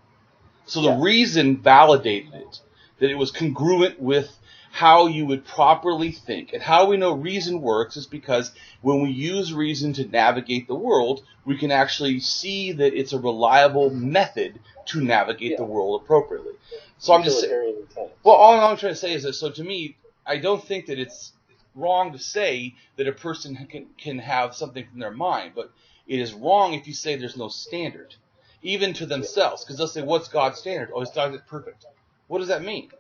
So the reason validated it, that it was congruent with how you would properly think. And how we know reason works is because when we use reason to navigate the world, we can actually see that it's a reliable method to navigate the world appropriately. So I'm just saying, well, all I'm trying to say is that, so to me, I don't think that it's wrong to say that a person can have something from their mind, but it is wrong if you say there's no standard, even to themselves, because they'll say, what's God's standard? Oh, His God is perfect. What does that mean?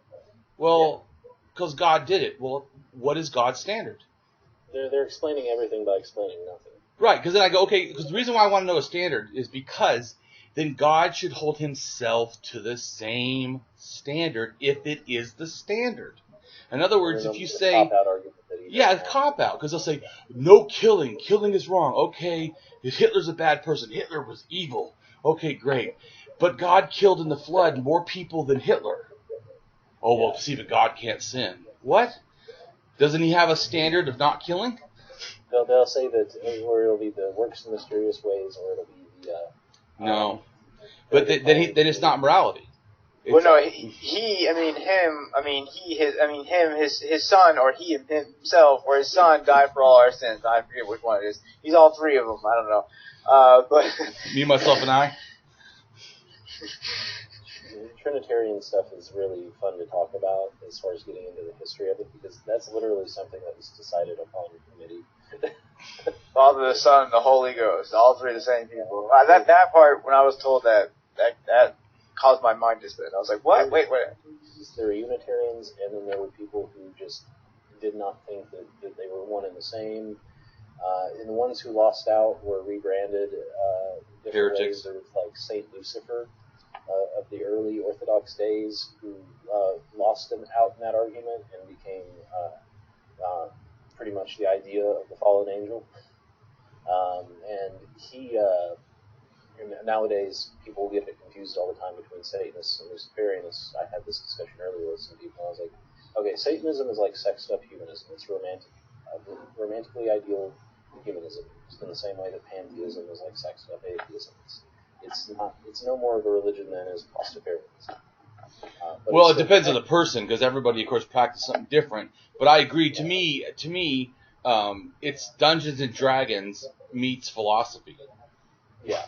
Well, because God did it. Well, what is God's standard? They're explaining everything by explaining nothing. Right, because then I go, okay, because the reason why I want to know a standard is because then God should hold Himself to the same standard if it is the standard. In other words, if you say, yeah, it's cop-out, because they'll say, no killing is wrong. Okay, Hitler's a bad person. Hitler was evil. Okay, great. But God killed in the flood more people than Hitler. Oh, well, see, but God can't sin. What? Doesn't He have a standard of not killing? They'll say that or it'll be the works in mysterious ways, or it'll be the... no. But then it's not morality. Well, no, his son, or he himself, or his son died for all our sins. I forget which one it is. He's all 3 of them. I don't know. But me, myself, and I. Trinitarian stuff is really fun to talk about as far as getting into the history of it, because that's literally something that was decided upon in committee. Father, the Son, and the Holy Ghost, all 3 the same people. That part, when I was told that caused my mind to spin. I was like, what? Wait. There were Unitarians, and then there were people who just did not think that they were one and the same. And the ones who lost out were rebranded different ways. There was like Saint Lucifer of the early Orthodox days, who lost out in that argument and became pretty much the idea of the fallen angel. And he... nowadays, people get it confused all the time between Satanists and Luciferianists. I had this discussion earlier with some people, and I was like, okay, Satanism is like sexed up humanism. It's romantically ideal humanism. It's in the same way that pantheism is like sexed up atheism. It's no more of a religion than is Pastafarianism. Well, it depends on the person, because everybody, of course, practices something different. But I agree. To me, it's Dungeons and Dragons meets philosophy. Yeah.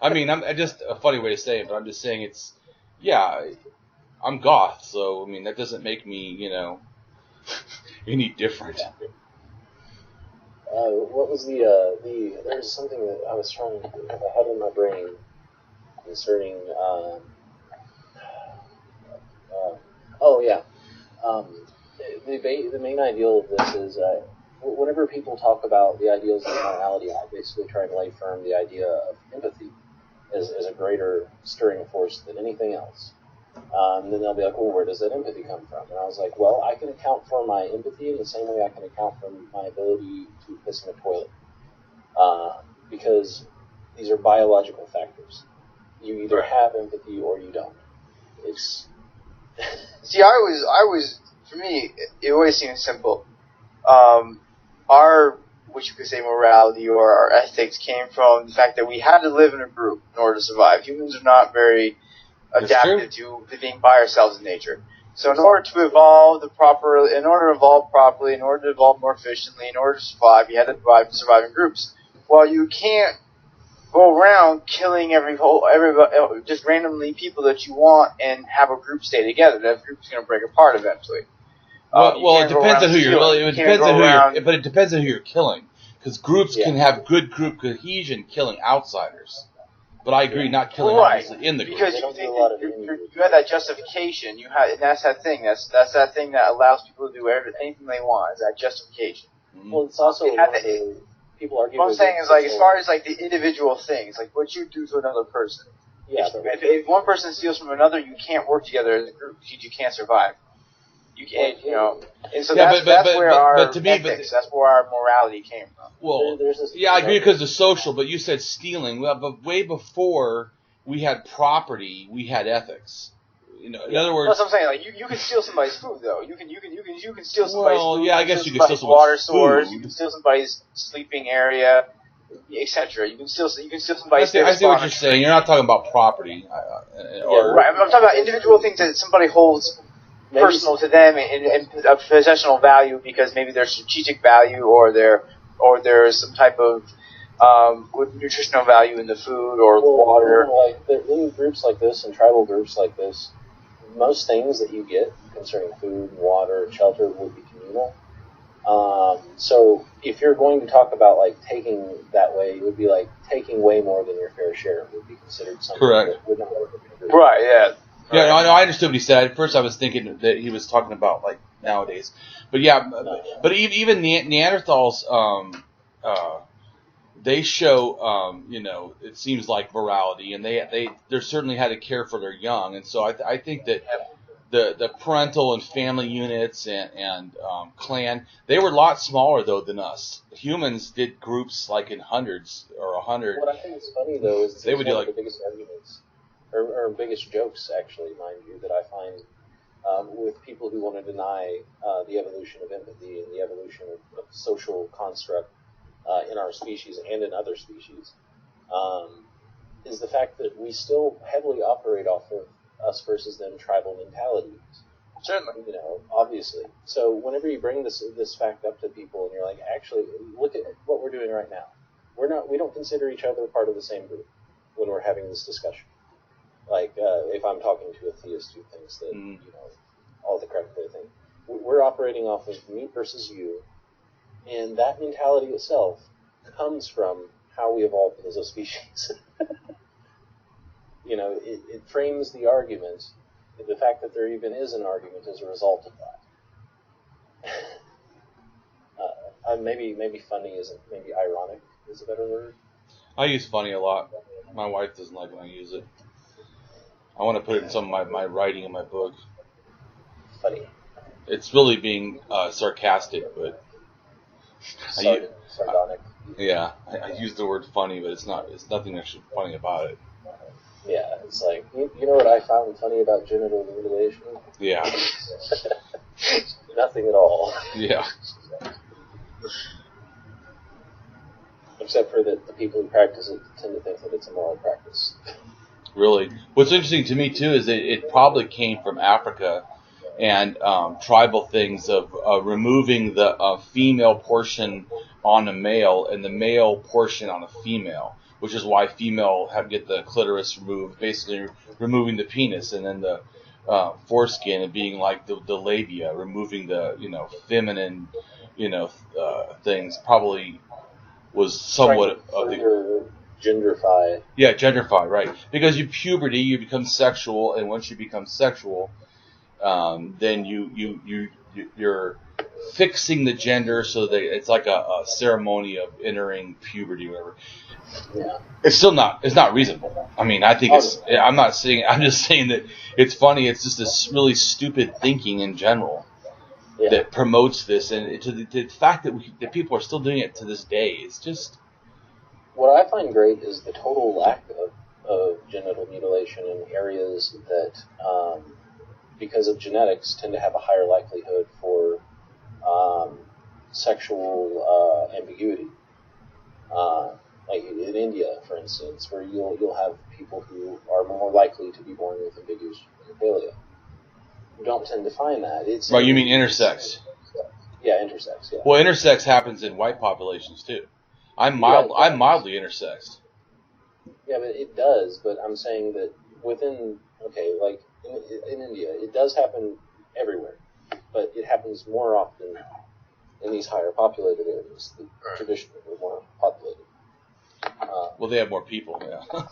I mean, I'm just a funny way to say it, but I'm just saying I'm goth, so, I mean, that doesn't make me, any different. What was there's something that I was trying to, I had in my brain concerning, the main ideal of this is, whenever people talk about the ideals of morality, I basically try to lay firm the idea of empathy as a greater stirring force than anything else. And then they'll be like, well, where does that empathy come from? And I was like, well, I can account for my empathy in the same way I can account for my ability to piss in a toilet. Because these are biological factors. You either have empathy or you don't. It's... See, for me, it always seems simple. Our, what you could say, morality or our ethics came from the fact that we had to live in a group in order to survive. Humans are not very adapted to being by ourselves in nature. So in order to evolve properly, in order to evolve more efficiently, in order to survive, you had to survive in groups. Well, you can't go around killing everybody, just randomly people that you want and have a group stay together. That group's going to break apart eventually. Well, it depends on who you're. Well, it depends on who you're. But it depends on who you're killing, because groups can have good group cohesion killing outsiders. But I agree, not killing obviously in the group. Because you have that justification. And that's that thing. That's that thing that allows people to do anything they want. Is that justification? Mm-hmm. Well, it's also people argue. What I'm saying is, like, as far as like the individual things, like what you do to another person. Yeah. If one person steals from another, you can't work together as a group. You can't survive. You can't, and so that's where our ethics, that's where our morality came from. Well, I agree because of social, but you said stealing. Well, but way before we had property, we had ethics. In other words, that's what I'm saying. Like you can steal somebody's food, though. You can steal somebody's food. Well, yeah, I guess you can steal somebody's water food. source. You can steal somebody's sleeping area, etc. You can steal somebody's. I see what you're saying. You're not talking about property. Right. I'm talking about individual things that somebody holds personal to them and of possessional value, because maybe there's strategic value or there's some type of nutritional value in the food or water. Like in groups like this and tribal groups like this, most things that you get concerning food, water, shelter would be communal. So if you're going to talk about like taking that way, it would be like taking way more than your fair share would be considered something that would not work in a group. Right. Yeah. Yeah, no, I understood what he said. At first, I was thinking that he was talking about like nowadays, but yeah, but even Neanderthals, they show, it seems like morality, and they certainly had to care for their young, and so I think that the parental and family units and clan, they were a lot smaller though than us. Humans did groups like in hundreds or 100. What I think is funny though is they would do like the biggest arguments. Or biggest jokes, actually, mind you, that I find with people who want to deny the evolution of empathy and the evolution of social construct in our species and in other species, is the fact that we still heavily operate off of us versus them tribal mentality. Certainly. Obviously. So whenever you bring this fact up to people and you're like, actually, look at what we're doing right now. We don't consider each other part of the same group when we're having this discussion. Like, if I'm talking to a theist who thinks that, all the credit they think, we're operating off of me versus you, and that mentality itself comes from how we evolved as a species. It frames the argument, the fact that there even is an argument as a result of that. Maybe funny isn't, maybe ironic is a better word. I use funny a lot. My wife doesn't like when I use it. I want to put it in some of my writing in my book. Funny. It's really being sarcastic, but sardonic. Yeah, I use the word funny, but it's not. It's nothing actually funny about it. Yeah, it's like you know what I found funny about genital mutilation? Yeah. Nothing at all. Yeah. Except for that the people who practice it tend to think that it's a moral practice. Really. What's interesting to me, too, is that it probably came from Africa and tribal things of removing the female portion on a male and the male portion on a female, which is why female get the clitoris removed, basically removing the penis, and then the foreskin and being like the labia, removing the, feminine, things, probably was somewhat of the... Genderify. Yeah, genderify, right. Because puberty, you become sexual, and once you become sexual, then you're fixing the gender so that it's like a ceremony of entering puberty or whatever. Yeah. It's not reasonable. I mean, I think I'm just saying that it's funny. It's just this really stupid thinking in general that promotes this, and the fact that people are still doing it to this day is just... What I find great is the total lack of genital mutilation in areas that, because of genetics, tend to have a higher likelihood for sexual ambiguity. Like in India, for instance, where you'll have people who are more likely to be born with ambiguous genitalia. You don't tend to find that. Right, you mean intersex? Yeah, intersex. Yeah. Well, intersex happens in white populations too. I'm mildly intersexed. Yeah, but it does. But I'm saying that within, like in India, it does happen everywhere. but it happens more often in these higher populated areas, the traditionally were more populated. Well, they have more people, yeah.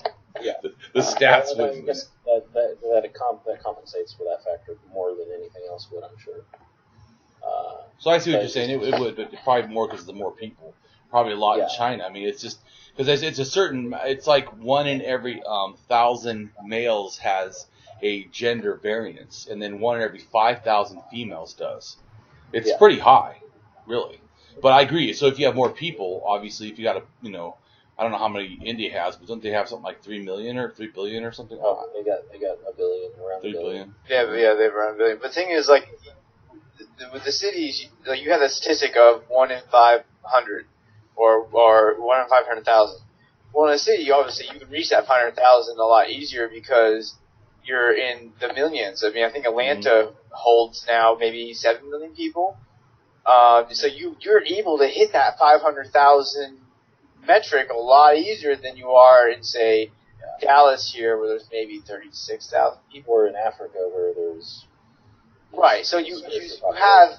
Yeah. The stats I guess that compensates for that factor more than anything else would, I'm sure. So I see what you're saying. It would, but probably more because of the more people. Probably a lot in China. I mean, it's just because it's like 1 in every 1,000 males has a gender variance, and then 1 in every 5,000 females does. It's pretty high, really. But I agree. So if you have more people, obviously, if you got I don't know how many India has, but don't they have something like 3 million or 3 billion or something? Oh, they got a billion, around 3 billion. Yeah, they have around a billion. But the thing is, like, with the cities, like, you have a statistic of 1 in 500 or 1 in 500,000. Well, in a city, obviously, you can reach that 500,000 a lot easier because you're in the millions. I mean, I think Atlanta holds now maybe 7 million people. So you're able to hit that 500,000 metric a lot easier than you are in, say, Dallas here, where there's maybe 36,000 people. Or in Africa, where there's... Right, so you have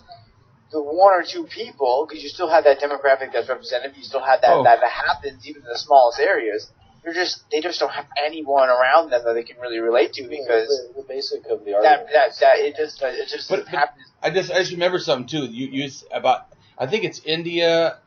the 1 or 2 people, because you still have that demographic that's representative, you still have that happens even in the smallest areas. They just don't have anyone around them that they can really relate to, because the basic of the argument it just happens. I just remember something too. You use about, I think it's India.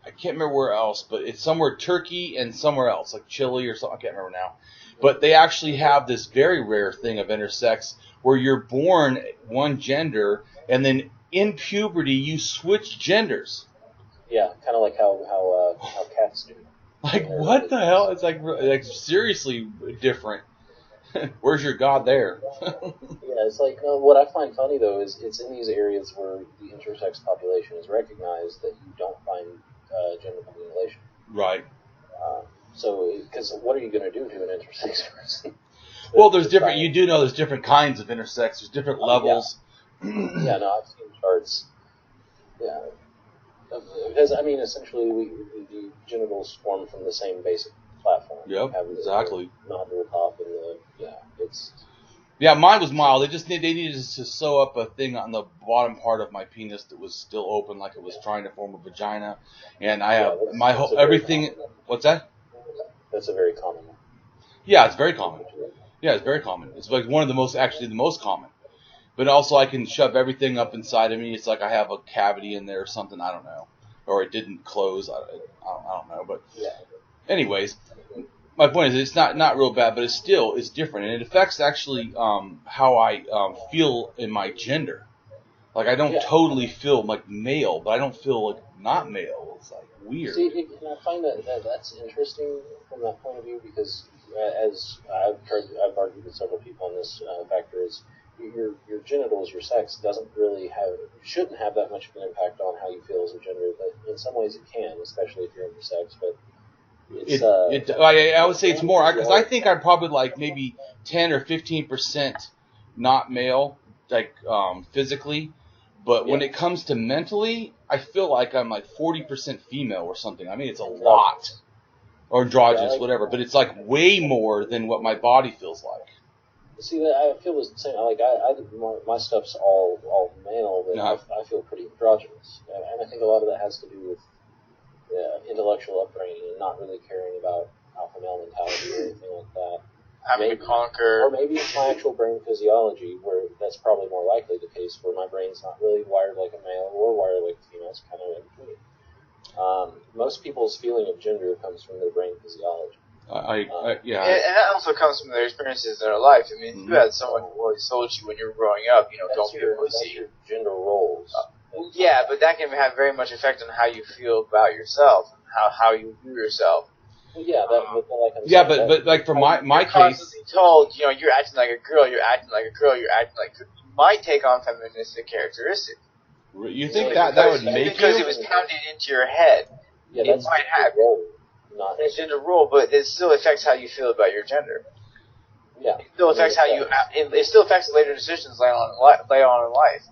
I can't remember where else, but it's somewhere Turkey and somewhere else, like Chile or something. I can't remember now. But they actually have this very rare thing of intersex where you're born one gender and then in puberty you switch genders. Yeah, kind of like how cats do. Like, what the hell? It's like seriously different. Where's your God there? Yeah, it's like, what I find funny, though, is it's in these areas where the intersex population is recognized that you don't find gender mutilation. Right. So, because what are you going to do to an intersex person? Well, there's different, you do know there's different kinds of intersex. There's different levels. Yeah, no, I've seen charts. Yeah. Because, I mean, essentially, the genitals form from the same basic platform. Yep, exactly. The nodular top and it's... Yeah, mine was mild. They needed to sew up a thing on the bottom part of my penis that was still open, like it was trying to form a vagina. And I have everything. What's that? That's a very common one. Yeah, it's very common. Yeah, it's very common. It's like one of the most common. But also, I can shove everything up inside of me. It's like I have a cavity in there or something. I don't know, or it didn't close. I don't know. But anyways. My point is, it's not real bad, but it's different, and it affects actually how I feel in my gender. Like, I don't totally feel like male, but I don't feel like not male. It's like weird. See, and I find that's interesting from that point of view, because as I've argued with several people on this factor, is your genitals, your sex shouldn't have that much of an impact on how you feel as a gender, but in some ways it can, especially if you're intersex, but. I would say it's more, because I think I'm probably like maybe 10 or 15% not male, like physically, but when it comes to mentally, I feel like I'm like 40% female or something. I mean, it's a lot, or androgynous, whatever, but it's like way more than what my body feels like. See, I feel the same. Like my stuff's all male, but I feel pretty androgynous, and I think a lot of that has to do with intellectual upbringing and not really caring about alpha male mentality or anything like that. Having to conquer. Or maybe it's my actual brain physiology, where that's probably more likely the case, where my brain's not really wired like a male or wired like a female. It's kind of in between. Most people's feeling of gender comes from their brain physiology. And that also comes from their experiences in their life. I mean, if you had someone who always told you when you were growing up, don't be a pussy. That's your gender roles. Yeah, but that can have very much effect on how you feel about yourself, and how you view yourself. Yeah, but like for my case, constantly told, you're acting like a girl, you're acting like a girl, you're acting like you might take on feministic characteristics. You think that would make because it was pounded into your head. Yeah, that's might have a gender role, but it still affects how you feel about your gender. Yeah, it still affects it still affects later decisions later on in life.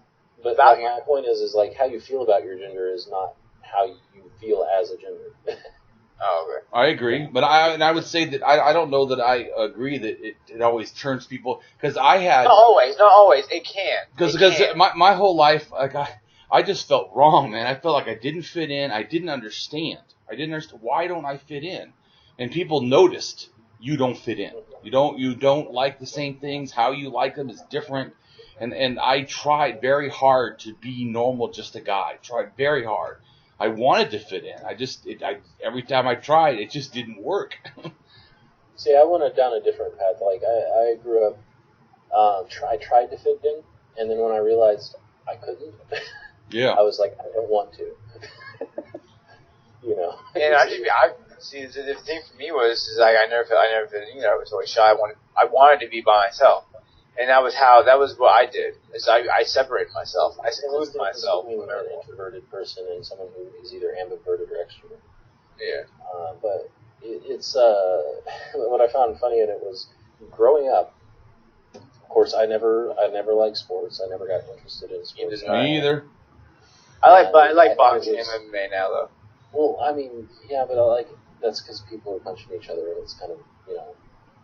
But my point is like how you feel about your gender is not how you feel as a gender. Oh, okay. I agree, but I would say that I don't know that I agree that it always turns people, because I had not always. It can because my whole life, like I just felt wrong, man. I felt like I didn't fit in. I didn't understand. Why don't I fit in? And people noticed you don't fit in. You don't like the same things. How you like them is different. And I tried very hard to be normal, just a guy. Tried very hard. I wanted to fit in. Every time I tried, it just didn't work. See, I went down a different path. Like, I grew up, I tried to fit in, and then when I realized I couldn't, yeah, I was like, I don't want to. And I see, the thing for me was like I never fit in either. I was always shy. I wanted to be by myself. And that was what I did, is I separated myself. I secluded myself. Between an introverted person and someone who is either ambiverted or extrovert. Yeah. But it's what I found funny in it was growing up. Of course, I never liked sports. I never got interested in sports. Me either. I like boxing and MMA now, though. Well, I mean, yeah, but that's because people are punching each other, and it's kind of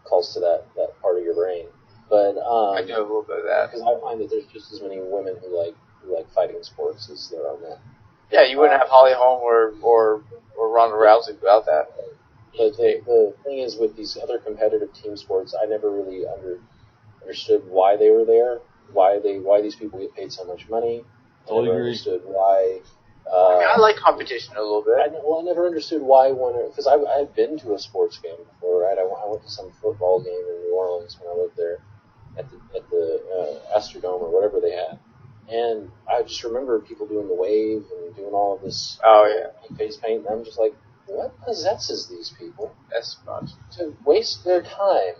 calls to that part of your brain. But I do a little bit of that because I find that there's just as many women who like fighting sports as there are men. Yeah, you wouldn't have Holly Holm or Ronda Rousey without that. But the thing is, with these other competitive team sports, I never really understood why they were there, why these people get paid so much money. I never understood why. I like competition a little bit. I never understood why because I've been to a sports game before, right? I went to some football game in New Orleans when I lived there at the Astrodome or whatever they had, and I just remember people doing the wave and doing all of this. Oh yeah, face paint, and I'm just like, what possesses these people? That's much to waste their time,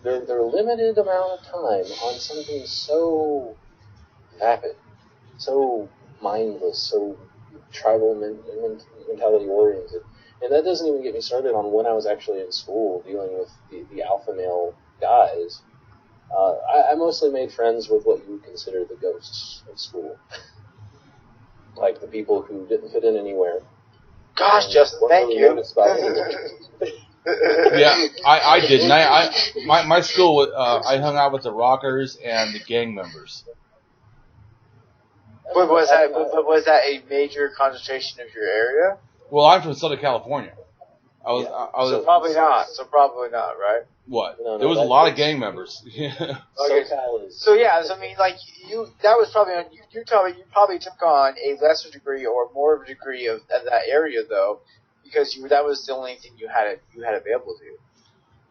their limited amount of time on something so vapid, so mindless, so tribal mentality oriented. And that doesn't even get me started on when I was actually in school dealing with the alpha male guys. I mostly made friends with what you would consider the ghosts of school. Like the people who didn't fit in anywhere. Gosh, Justin, thank you. Yeah, I didn't. My school, I hung out with the rockers and the gang members. But was that a major concentration of your area? Well, I'm from Southern California. So probably not, right? What? No, there was a lot of gang members. Yeah. Okay. So yeah, I mean, like that was probably on you. You probably took on a lesser degree or more of a degree of that area though, because that was the only thing you had available to you.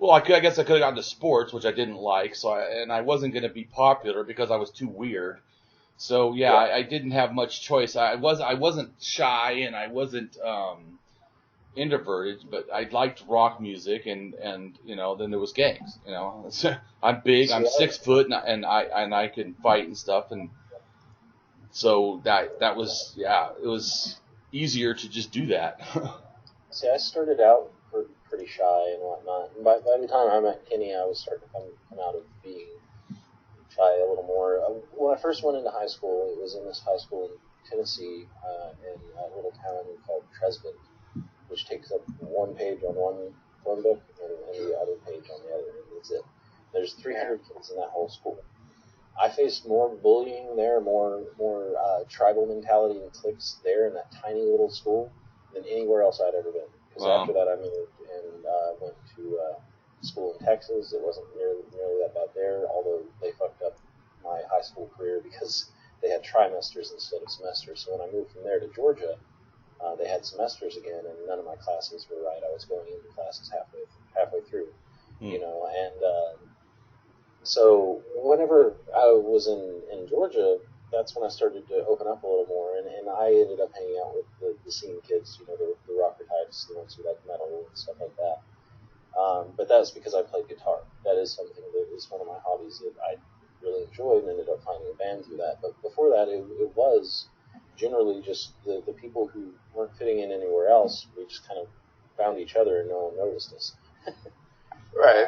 Well, I guess I could have gotten to sports, which I didn't like. So I wasn't going to be popular because I was too weird. So yeah, I didn't have much choice. I wasn't shy and I wasn't introverted, but I liked rock music and then there was gangs. I'm big, I'm 6 foot, and I can fight and stuff, and so that was it was easier to just do that. See, I started out pretty shy and whatnot, and by the time I met Kenny, I was starting to come out of being shy a little more. When I first went into high school, it was in this high school in Tennessee, in a little town called Tresvant, which takes up one page on one phone book and the other page on the other. That's it. There's 300 kids in that whole school. I faced more bullying there, more tribal mentality and cliques there in that tiny little school than anywhere else I'd ever been. Because after that, I moved and went to school in Texas. It wasn't nearly that bad there, although they fucked up my high school career because they had trimesters instead of semesters. So when I moved from there to Georgia, they had semesters again, and none of my classes were right. I was going into classes halfway through, and so whenever I was in Georgia, that's when I started to open up a little more, and I ended up hanging out with the scene kids, the rocker types, the ones who like metal and stuff like that. But that's because I played guitar. That is something that is one of my hobbies that I really enjoyed and ended up finding a band through that. But before that, it was generally just the people who weren't fitting in anywhere else. We just kind of found each other and no one noticed us. Right.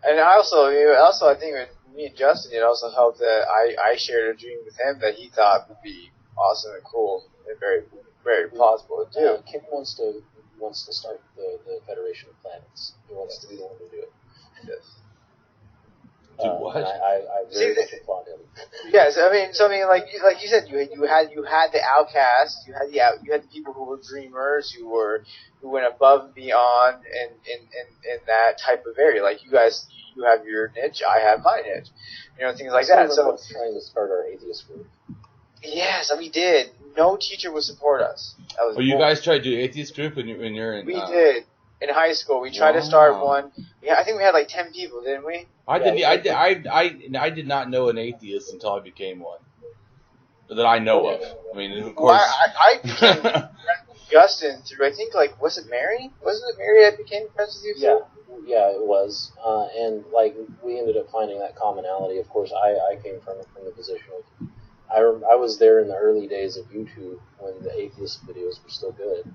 And I also think with me and Justin, it also helped that I shared a dream with him that he thought would be awesome and cool and very, very plausible to do. Kim wants to wants to start the Federation of Planets. He wants to be the one to do it. Yes. Do what? And I very much applaud him. Yes, I mean, like you said, you had the outcasts, you had the people who were dreamers, who went above and beyond in that type of area. Like you guys, you have your niche, I have my niche, things like that. So trying to start our atheist group. Yes, we did. No teacher would support us. You guys tried to do atheist group when you're in? We did. In high school, we tried to start one. Yeah, I think we had like 10 people, didn't we? I did not know an atheist until I became one. That I know of. I mean, of course. I became friends with Justin through, I think, like, was it Mary? Wasn't it Mary that became friends with you? Yeah, it was. And, like, we ended up finding that commonality. Of course, I came from the position of, I was there in the early days of YouTube when the atheist videos were still good.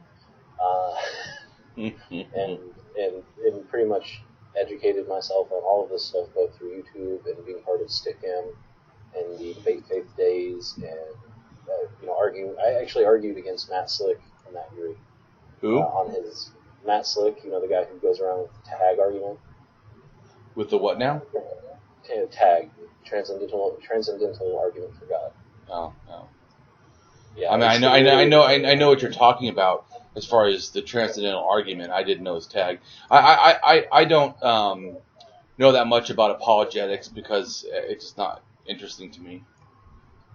And pretty much educated myself on all of this stuff, both through YouTube and being part of StickM and the Debate Faith Days, and I actually argued against Matt Slick in that group. Who? On his Matt Slick, the guy who goes around with the tag argument. With the what now? Tag, transcendental argument for God. Oh. Yeah, I mean, I know what you're talking about. As far as the transcendental argument, I didn't know his tag. I don't know that much about apologetics because it's just not interesting to me.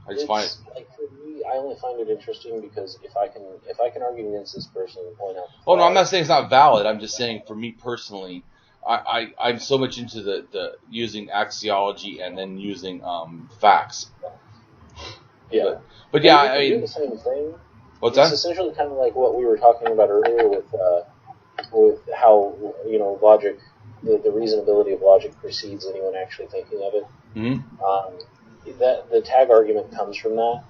I just find it like, for me, I only find it interesting because if I can argue against this person and point out. Oh no, I'm not saying it's not valid. I'm just saying for me personally, I'm so much into the using axiology and then using facts. Yeah, but yeah, I mean, do the same thing. What's it's that? Essentially kind of like what we were talking about earlier with how logic, the reasonability of logic precedes anyone actually thinking of it. Mm-hmm. That the tag argument comes from that,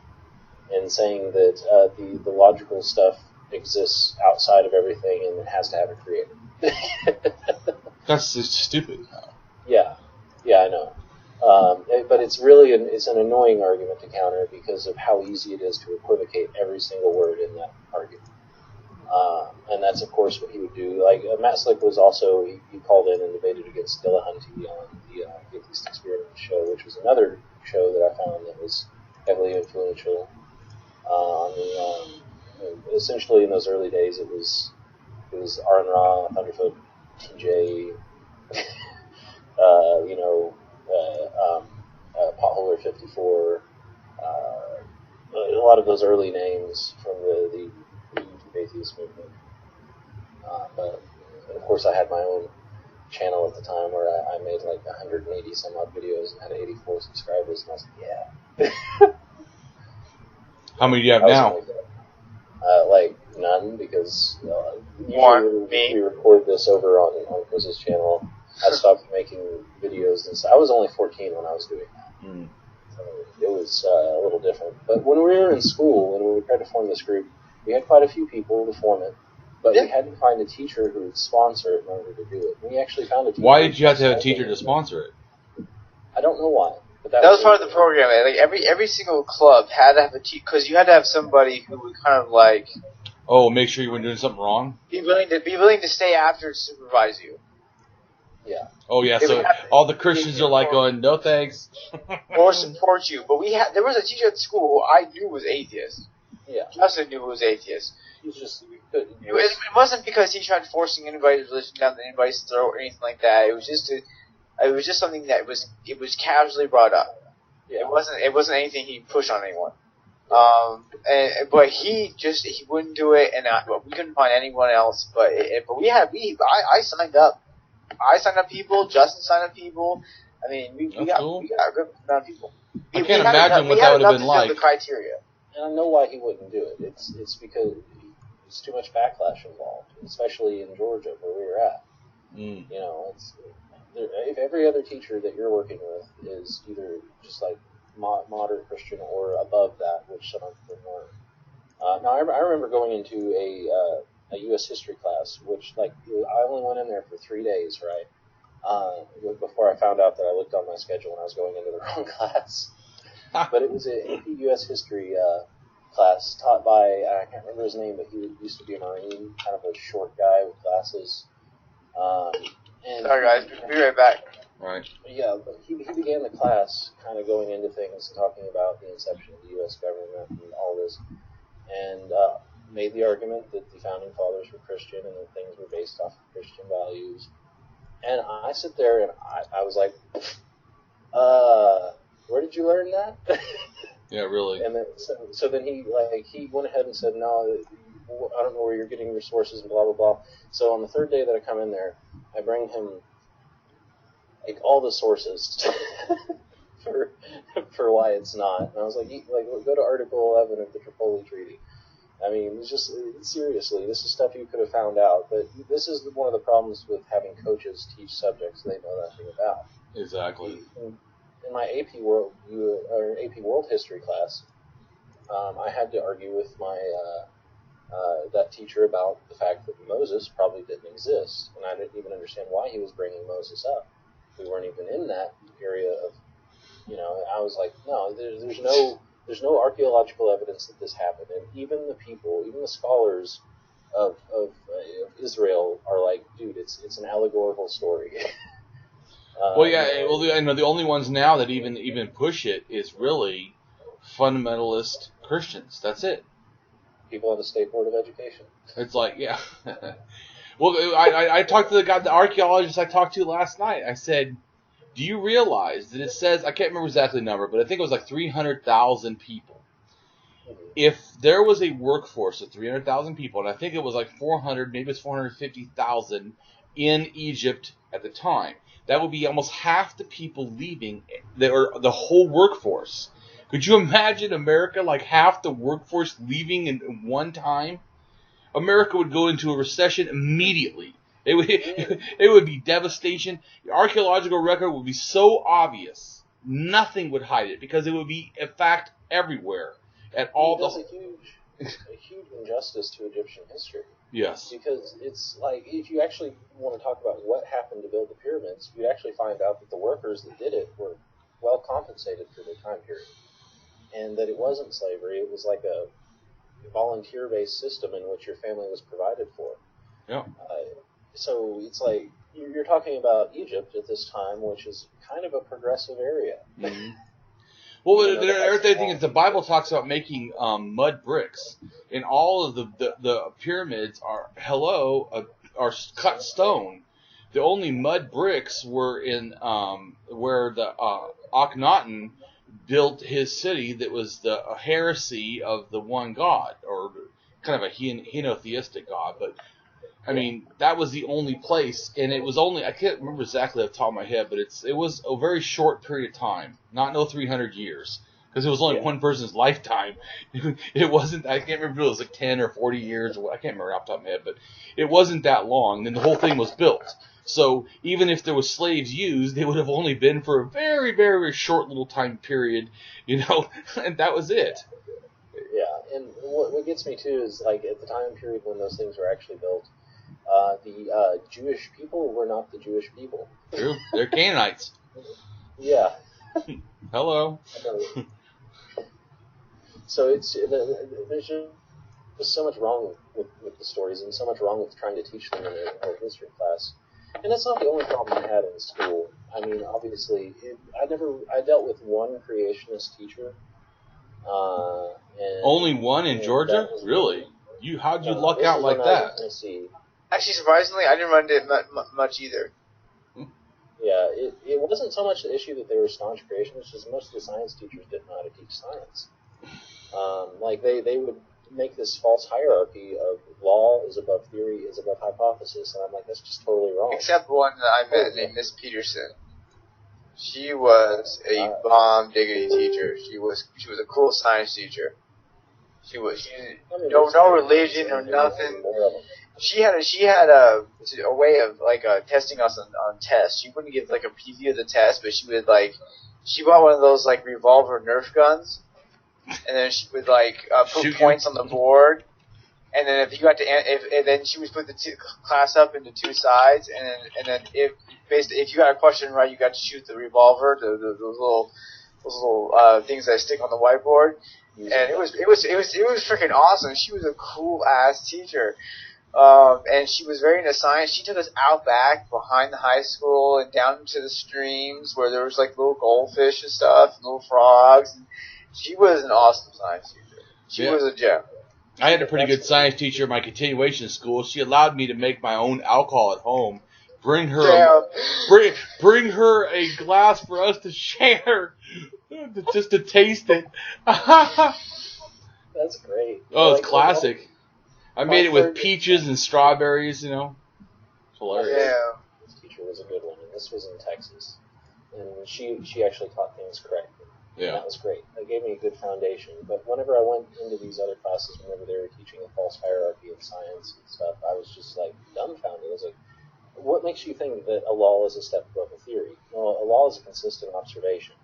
and saying that the logical stuff exists outside of everything and it has to have a creator. That's stupid. Yeah, I know. But it's really an annoying argument to counter because of how easy it is to equivocate every single word in that argument. And that's, of course, what he would do. Like, Matt Slick was also, he called in and debated against Dillahunty on the Atheist Experiment show, which was another show that I found that was heavily influential. Essentially, in those early days, it was Arn Ra, Thunderfoot, TJ, Potholder 54, a lot of those early names from the YouTube atheist movement. But of course, I had my own channel at the time where I made like 180 some odd videos and had 84 subscribers, and I was like, yeah. How many do you have now? Like none, because we record this over on Chris's channel. I stopped making videos, and so I was only 14 when I was doing that. Mm. So it was a little different. But when we were in school, when we tried to form this group, we had quite a few people to form it, but we had to find a teacher who would sponsor it in order to do it. And we actually found a teacher. Why did you have to have a teacher to sponsor it? I don't know why. But that was part of the program. Like every single club had to have a teacher, because you had to have somebody who would kind of like. Oh, make sure you weren't doing something wrong. Be willing to stay after and supervise you. Yeah. Oh yeah. So all the Christians are like going, no thanks. Or support you. But there was a teacher at school who I knew was atheist. Yeah. Justin knew he was atheist. He's just. It wasn't because he tried forcing anybody's religion down anybody's throat or anything like that. It was just something that was casually brought up. Yeah. It wasn't anything he pushed on anyone. But he wouldn't do it, and we couldn't find anyone else. But I signed up. I signed up people. Justin signed up people. I mean, we got a good amount of people. I can't imagine what that would have been like. The criteria. And I know why he wouldn't do it. It's because there's too much backlash involved, especially in Georgia where we were at. Mm. If every other teacher that you're working with is either just like moderate Christian or above that, which some of them were. Now, I remember going into a U.S. history class, which I only went in there for 3 days, right? Before I found out that I looked on my schedule and I was going into the wrong class. But it was a U.S. history class taught by, I can't remember his name, but he used to be a Marine, kind of a short guy with glasses. And Sorry, guys. Be right back. Right. Yeah, but he began the class kind of going into things and talking about the inception of the U.S. government and all this, and made the argument that the founding fathers were Christian and that things were based off of Christian values. And I sit there and I was like, where did you learn that? Yeah, really. And then, so then he went ahead and said, no, I don't know where you're getting your sources and blah, blah, blah. So on the third day that I come in there, I bring him like all the sources for why it's not. And I was like, go to Article 11 of the Tripoli Treaty. I mean, it's just, seriously, this is stuff you could have found out. But this is one of the problems with having coaches teach subjects they know nothing about. Exactly. In my AP World History class, I had to argue with my that teacher about the fact that Moses probably didn't exist, and I didn't even understand why he was bringing Moses up. We weren't even in that area of, I was like, no, there's no archaeological evidence that this happened, and even the scholars of Israel are like, dude, it's an allegorical story. The only ones now that even push it is really fundamentalist Christians. That's it. People on the State Board of Education. It's like, yeah. Well, I talked to the archaeologist I talked to last night. I said, do you realize that it says, I can't remember exactly the number, but I think it was like 300,000 people. If there was a workforce of 300,000 people, and I think it was like 400, maybe it's 450,000 in Egypt at the time, that would be almost half the people leaving, or the whole workforce. Could you imagine America, like half the workforce leaving in one time? America would go into a recession immediately. It would be devastation. The archaeological record would be so obvious, nothing would hide it, because it would be a fact everywhere. At all. It does a huge injustice to Egyptian history. Yes. Because it's like, if you actually want to talk about what happened to build the pyramids, you'd actually find out that the workers that did it were well compensated for their time period. And that it wasn't slavery, it was like a volunteer-based system in which your family was provided for. Yeah. So it's like, you're talking about Egypt at this time, which is kind of a progressive area. Mm-hmm. Well, the other thing is the Bible talks about making mud bricks, and all of the pyramids are cut stone. The only mud bricks were in where the Akhenaten built his city that was the heresy of the one God, or kind of a henotheistic God. But I mean, that was the only place, and it was only, I can't remember exactly off the top of my head, but it was a very short period of time, not 300 years, because it was only one person's lifetime. It wasn't, I can't remember if it was like 10 or 40 years, or I can't remember off the top of my head, but it wasn't that long, and the whole thing was built. So even if there was slaves used, they would have only been for a very, very short little time period, and that was it. Yeah, and what gets me too is, like, at the time period when those things were actually built, the Jewish people were not the Jewish people. True, they're Canaanites. Yeah. Hello. So there's just so much wrong with the stories, and so much wrong with trying to teach them in a history class. And that's not the only problem I had in school. I mean, obviously, I dealt with one creationist teacher. And only one in Georgia? Really? How'd you luck out like that? Actually, surprisingly, I didn't run into it much either. Yeah, it wasn't so much the issue that they were staunch creationists, as most of the science teachers didn't know how to teach science. Like, they would make this false hierarchy of law is above theory, is above hypothesis, and I'm like, that's just totally wrong. Except one that I met named Miss Peterson. She was a bomb diggity teacher. She was a cool science teacher. She no religion or nothing. She had a way of testing us on tests. She wouldn't give like a preview of the test, but she bought one of those like revolver Nerf guns, and then she would put points on the board. And then then she would split the class up into two sides, and then if you got a question right, you got to shoot the revolver, the little things that I stick on the whiteboard, and it was freaking awesome. She was a cool ass teacher. And she was very into science. She took us out back behind the high school and down into the streams where there was like little goldfish and stuff, and little frogs. And she was an awesome science teacher. She was a gem. I had a pretty good science teacher in my continuation school. She allowed me to make my own alcohol at home. Bring her a glass for us to share, just to taste it. That's great. Oh, it's classic. I made it with peaches and strawberries, you know. It's hilarious. Yeah. This teacher was a good one, and this was in Texas. And she actually taught things correctly. Yeah. And that was great. That gave me a good foundation. But whenever I went into these other classes, whenever they were teaching a false hierarchy of science and stuff, I was just like dumbfounded. I was like, what makes you think that a law is a step above a theory? Well, a law is a consistent observation.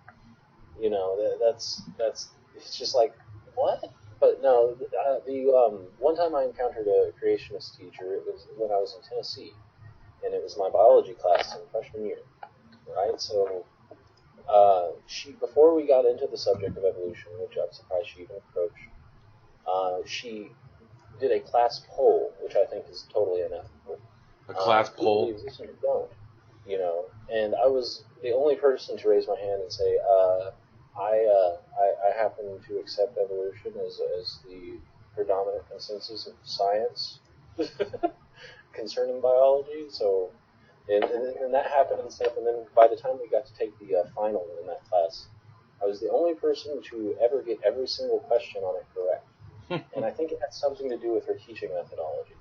You know, that's it's just like, what? But no, the one time I encountered a creationist teacher, it was when I was in Tennessee, and it was my biology class in freshman year, right? So she, before we got into the subject of evolution, which I'm surprised she even approached, she did a class poll, which I think is totally unethical. A class poll? Who believes this and who don't, you know? And I was the only person to raise my hand and say, I happen to accept evolution as the predominant consensus of science concerning biology. So, and that happened and stuff. And then by the time we got to take the final in that class, I was the only person to ever get every single question on it correct. And I think it had something to do with her teaching methodology.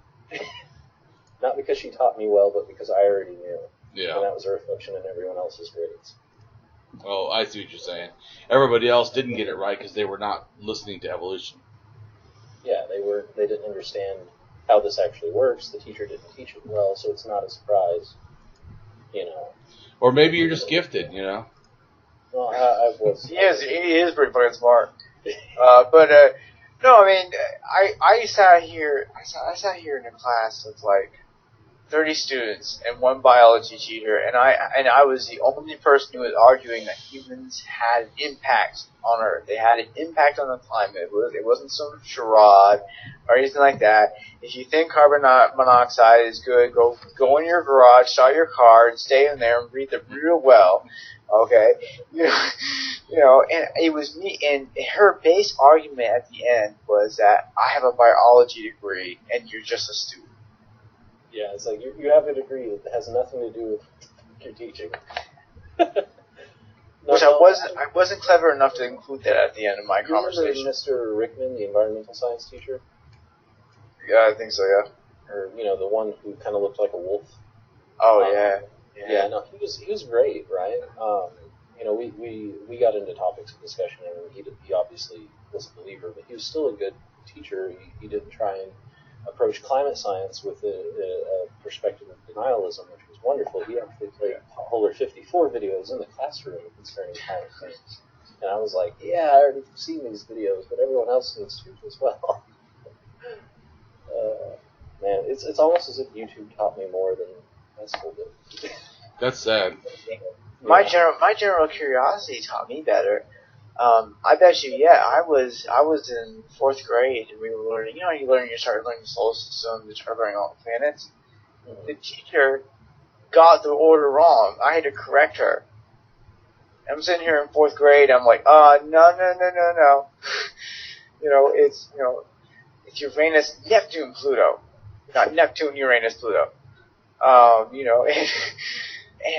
Not because she taught me well, but because I already knew. Yeah. And that was a reflection in everyone else's grades. Oh, I see what you're saying. Everybody else didn't get it right because they were not listening to evolution. Yeah, they didn't understand how this actually works. The teacher didn't teach it well, so it's not a surprise, you know. Or maybe you're just gifted, you know. Well, I was. He is pretty fucking smart. No, I mean, I sat here in a class of like 30 students and one biology teacher, and I was the only person who was arguing that humans had an impact on Earth. They had an impact on the climate. It wasn't some charade or anything like that. If you think carbon monoxide is good, go in your garage, start your car, and stay in there and breathe it real well. Okay, you know, and it was me. And her base argument at the end was that I have a biology degree and you're just a student. Yeah, it's like you have a degree that has nothing to do with your teaching. Which I wasn't clever enough to include that at the end of my conversation. Remember Mr. Rickman, the environmental science teacher? Yeah, I think so. Yeah. Or the one who kind of looked like a wolf. Oh yeah. Yeah, no, he was great, right? We got into topics of discussion, and he obviously was a believer, but he was still a good teacher. He didn't try and approach climate science with a perspective of denialism, which was wonderful. He actually played Holder 54 videos in the classroom concerning climate science. And I was like, yeah, I already seen these videos, but everyone else needs to as well. Man, it's almost as if YouTube taught me more than high school did. That's sad. My general curiosity taught me better. I bet you, yeah, I was in 4th grade and we were learning, you start learning the solar system, you start learning all the planets. Mm-hmm. The teacher got the order wrong. I had to correct her. I'm sitting here in 4th grade, I'm like, no. It's Uranus, Neptune, Pluto. Not Neptune, Uranus, Pluto. And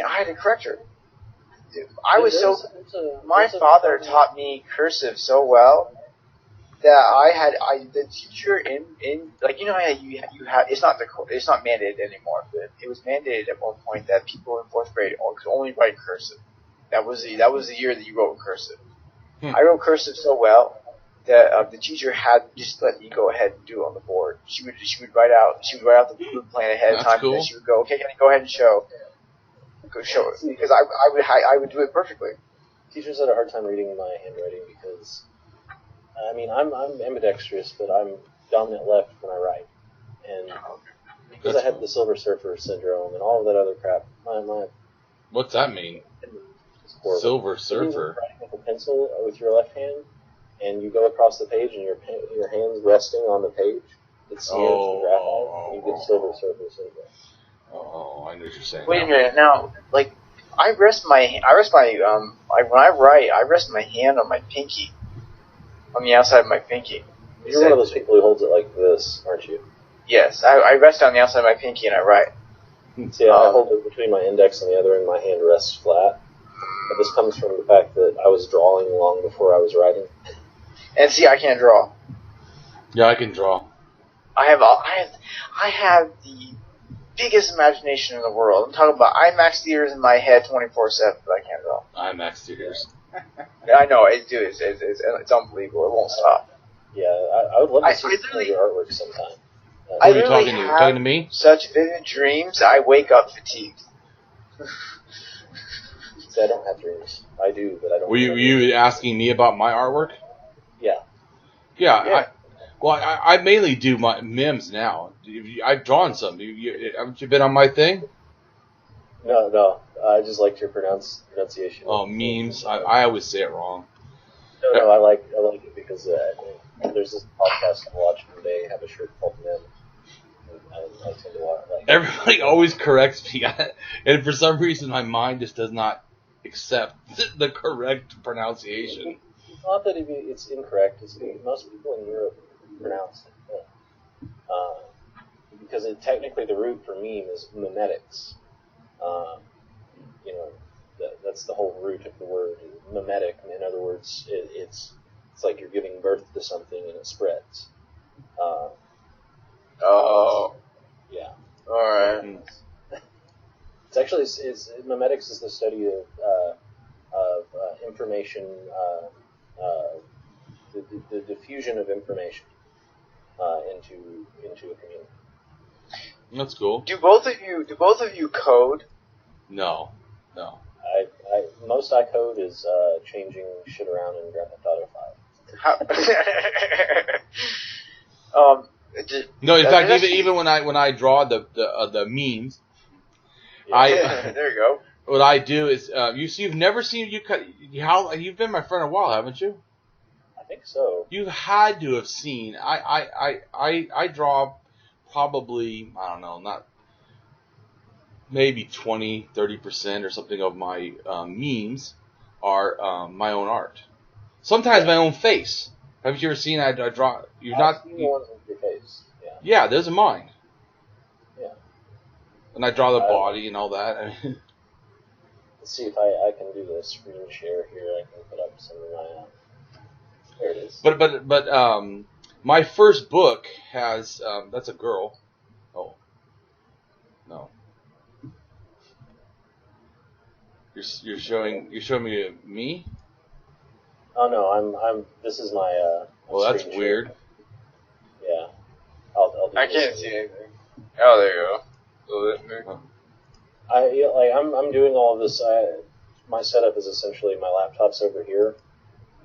I had to correct her. My father taught me cursive so well that the teacher in like, how you have, it's not mandated anymore, but it was mandated at one point that people in 4th grade could only write cursive. That was the year that you wrote in cursive. I wrote cursive so well that the teacher had just let me go ahead and do it on the board. She would write out the blue plan ahead of time, cool. And then she would go, okay, can I go ahead and show it, because I would do it perfectly. Teachers had a hard time reading my handwriting because, I'm ambidextrous, but I'm dominant left when I write, and because I had the Silver Surfer syndrome and all of that other crap, What's that mean? It's horrible. Silver If you're Surfer. writing with a pencil with your left hand, and you go across the page, and your hand's resting on the page, it sears the graphite, and you get Silver Surfer syndrome. Oh, I know what you're saying. Wait a minute. Now, like, when I write, I rest my hand on my pinky, on the outside of my pinky. You're one of those people who holds it like this, aren't you? Yes, I rest on the outside of my pinky and I write. See, I hold it between my index and the other, and my hand rests flat. But this comes from the fact that I was drawing long before I was writing. And see, I can't draw. Yeah, I can draw. I have the biggest imagination in the world. I'm talking about IMAX theaters in my head 24/7, but I can't draw. IMAX theaters. I know, it's unbelievable. It won't stop. Yeah, I would love to see some of your artwork sometime. Who are you talking to? Talking to me? Such vivid dreams, I wake up fatigued. See, I don't have dreams. I do, but I don't. Were you asking me about my artwork? Yeah. Yeah. I mainly do my memes now. I've drawn some. Haven't you been on my thing? No. I just liked your pronunciation. Oh, memes. I always say it wrong. No, I like it because there's this podcast I watch where they have a shirt called Mem. I tend to watch. Everybody always corrects me, and for some reason my mind just does not accept the correct pronunciation. It's not that it's incorrect. It's most people in Europe pronounce it. Because technically the root for meme is memetics. That's the whole root of the word. Memetic, in other words, it's like you're giving birth to something and it spreads. Yeah. All right. It's actually memetics is the study of information, the diffusion of information into a community. That's cool. Do both of you code? No. Most I code is changing shit around in Grand Theft Auto 5. No, in fact, even when I draw the memes, yeah, there you go. What I do is you've never seen you've been my friend a while, haven't you? I think so. You had to have seen. I draw probably, I don't know, not maybe 20-30% or something of my memes are my own art. Sometimes my own face. Haven't you ever seen I draw? I've seen the ones with your face. Yeah. Yeah, those are mine. Yeah. And I draw the body and all that. Let's see if I can do the screen share here. I can put up some of my. There it is. But my first book has that's a girl. Oh. No. You're showing me? Oh no, I'm. This is my. Well, that's weird. Yeah. I'll do I can't see anything. Oh, there you go. I'm doing all of this. My setup is essentially my laptop's over here.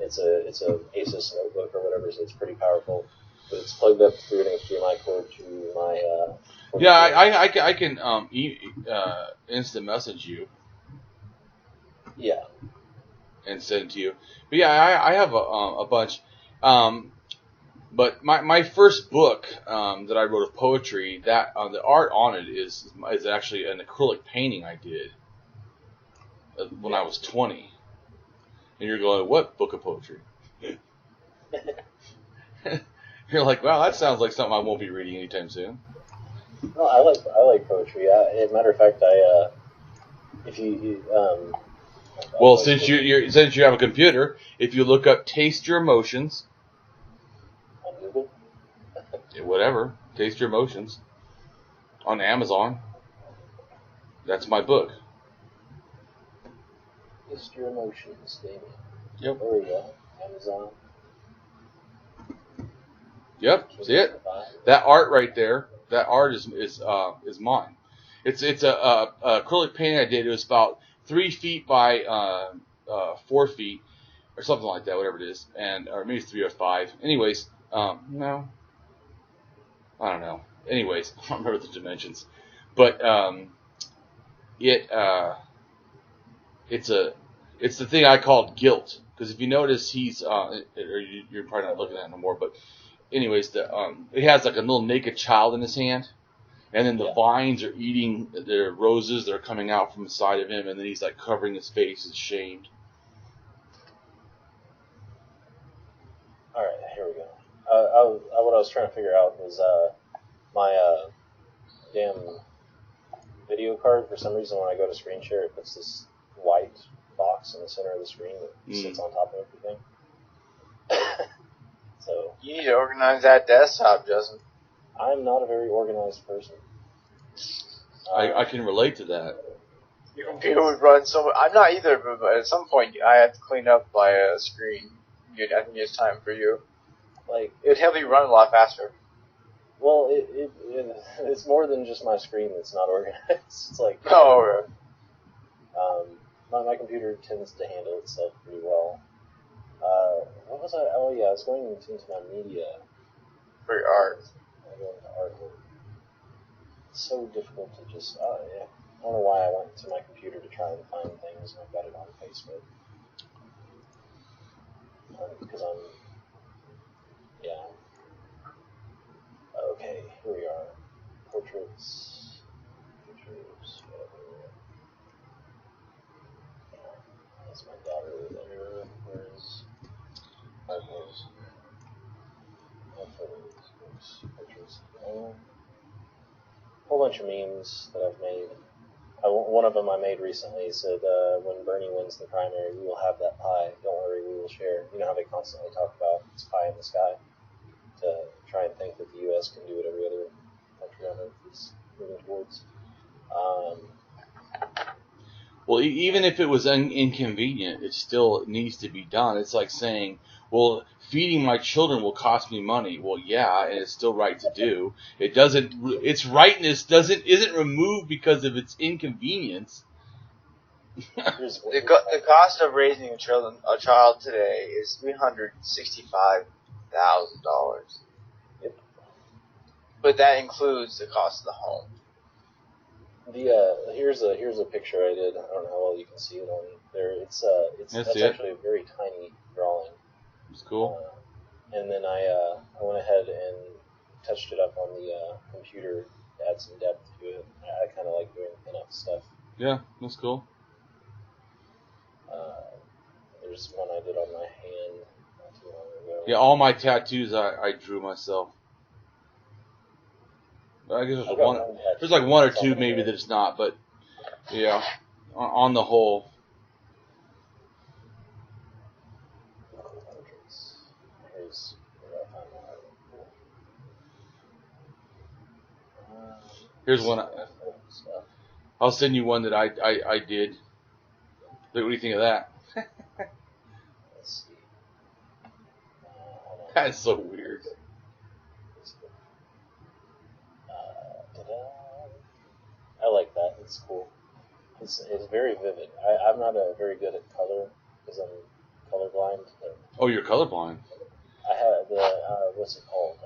It's a Asus notebook or whatever, so it's pretty powerful. But it's plugged up through an HDMI cord to my. Yeah, I can instant message you. Yeah. And send it to you. But yeah, I have a bunch. But my first book that I wrote of poetry, that the art on it is actually an acrylic painting I did when I was 20. And you're going, what book of poetry? You're like, well, that sounds like something I won't be reading anytime soon. No, I like poetry. As a matter of fact, if you well, since you have a computer, if you look up "Taste Your Emotions," on Google, whatever, "Taste Your Emotions" on Amazon, that's my book. Taste Your Emotions, Damien. Yep. There we go. Amazon. Yep. See it? That art right there. That art is mine. It's a acrylic painting I did. It was about 3 feet by 4 feet, or something like that, whatever it is, or maybe 3 or 5. Anyways, no, I don't know. Anyways, I don't remember the dimensions, but It's the thing I called guilt, because if you notice, he's or you're probably not looking at it no more, but anyways, he has like a little naked child in his hand, and then the vines are eating the roses that are coming out from inside of him, and then he's like covering his face, ashamed. All right, here we go. What I was trying to figure out was my damn video card. For some reason, when I go to screen share, it puts this white box in the center of the screen that sits on top of everything. So you need to organize that desktop, Justin. I'm not a very organized person. I can relate to that. Your computer would run so. I'm not either, but at some point I have to clean up my screen. I think it's time for you. Like it'd help you run a lot faster. Well, it's more than just my screen that's not organized. It's like my computer tends to handle itself pretty well. What was I? Oh yeah, I was going into my media for your art. I go into art. It's so difficult to just. Yeah. I don't know why I went to my computer to try and find things, and I've got it on Facebook. Because I'm. Yeah. Okay, here we are. Portraits. Pictures. Whatever. That's my daughter there. Where's my photos? My photos. Pictures. Whole bunch of memes that I've made. One of them I made recently said, when Bernie wins the primary, we will have that pie. Don't worry, we will share. You know how they constantly talk about this pie in the sky? To try and think that the U.S. can do what every other country on earth is moving towards. Well, even if it was inconvenient, it still needs to be done. It's like saying, well, feeding my children will cost me money. Well, yeah, and it's still right to do. It doesn't. Its rightness isn't removed because of its inconvenience. The cost of raising a child today is $365,000. Yep. But that includes the cost of the home. Here's a picture I did. I don't know how well you can see it on there. That's actually a very tiny drawing. It's cool. And then I went ahead and touched it up on the computer to add some depth to it. I kind of like doing pinup stuff. Yeah, that's cool. There's one I did on my hand not too long ago. Yeah, all my tattoos I drew myself. I guess there's like one or two maybe that it's not, but yeah, on the whole. Here's one. I'll send you one that I did. What do you think of that? Let's see. That's so weird. I like that. It's cool. It's very vivid. I'm not very good at color because I'm colorblind. Oh, you're colorblind. I have the what's it called?